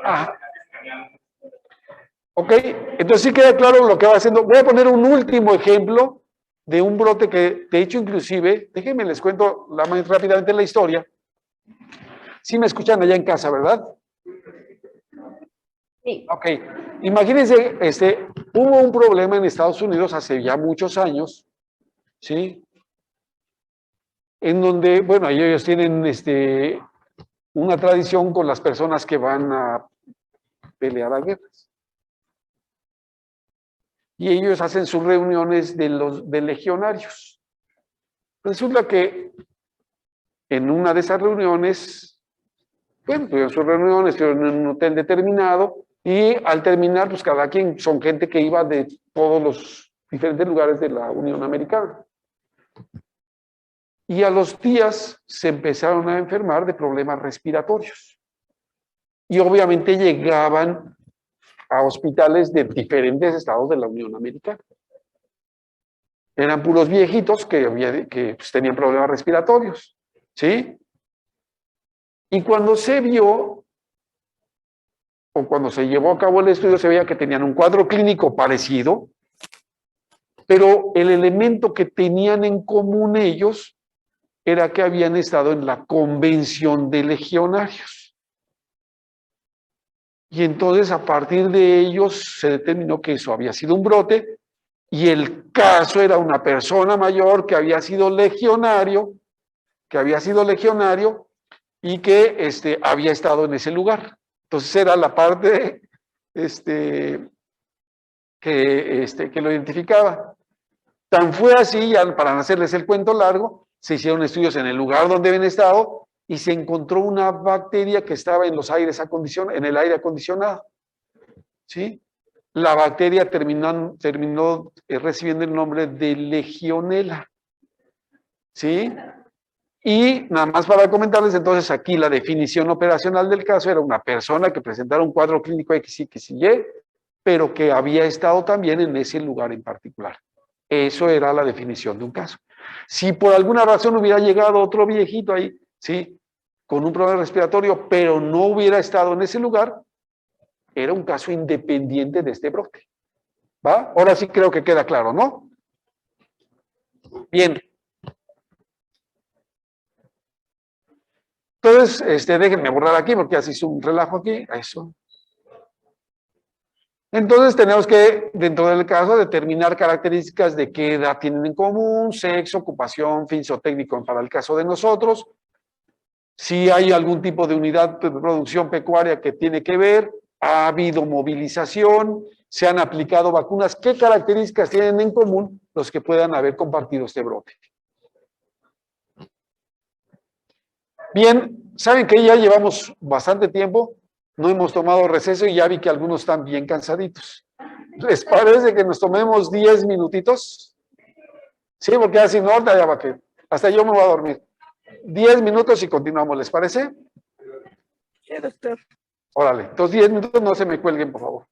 Speaker 1: Ajá. Ok, entonces sí queda claro lo que va haciendo. Voy a poner un último ejemplo de un brote que, de hecho, inclusive, déjenme les cuento rápidamente la historia. Sí me escuchan allá en casa, ¿verdad?
Speaker 2: Sí.
Speaker 1: Ok. Imagínense, hubo un problema en Estados Unidos hace ya muchos años, ¿sí? En donde, bueno, ellos tienen una tradición con las personas que van a pelear a guerras. Y ellos hacen sus reuniones de legionarios. Resulta que en una de esas reuniones, bueno, tuvieron sus reuniones, estuvieron en un hotel determinado, y al terminar, pues cada quien son gente que iba de todos los diferentes lugares de la Unión Americana. Y a los días se empezaron a enfermar de problemas respiratorios. Y obviamente llegaban a hospitales de diferentes estados de la Unión Americana. Eran puros viejitos que pues, tenían problemas respiratorios, ¿sí? Y cuando se vio, o cuando se llevó a cabo el estudio, se veía que tenían un cuadro clínico parecido, pero el elemento que tenían en común ellos era que habían estado en la convención de legionarios. Y entonces a partir de ellos se determinó que eso había sido un brote, y el caso era una persona mayor que había sido legionario, y que había estado en ese lugar. Entonces era la parte que lo identificaba. Tan fue así, ya para no hacerles el cuento largo, se hicieron estudios en el lugar donde habían estado y se encontró una bacteria que estaba en los aires acondicionados, en el aire acondicionado. ¿Sí? La bacteria terminó recibiendo el nombre de Legionela. ¿Sí? Y nada más para comentarles, entonces aquí la definición operacional del caso era una persona que presentara un cuadro clínico X, X y Y, pero que había estado también en ese lugar en particular. Eso era la definición de un caso. Si por alguna razón hubiera llegado otro viejito ahí, ¿sí? Con un problema respiratorio, pero no hubiera estado en ese lugar, era un caso independiente de este brote. ¿Va? Ahora sí creo que queda claro, ¿no? Bien. Entonces, déjenme borrar aquí porque así es un relajo aquí. Eso. Entonces tenemos que, dentro del caso, determinar características de qué edad tienen en común, sexo, ocupación, fin zootécnico para el caso de nosotros, si hay algún tipo de unidad de producción pecuaria que tiene que ver, ha habido movilización, se han aplicado vacunas, qué características tienen en común los que puedan haber compartido este brote. Bien, saben que ya llevamos bastante tiempo, no hemos tomado receso y ya vi que algunos están bien cansaditos. ¿Les parece que nos tomemos 10 minutitos? Sí, porque así no, ya va que hasta yo me voy a dormir. 10 minutos y continuamos, ¿les parece?
Speaker 2: Sí, doctor.
Speaker 1: Órale, entonces 10 minutos, no se me cuelguen, por favor.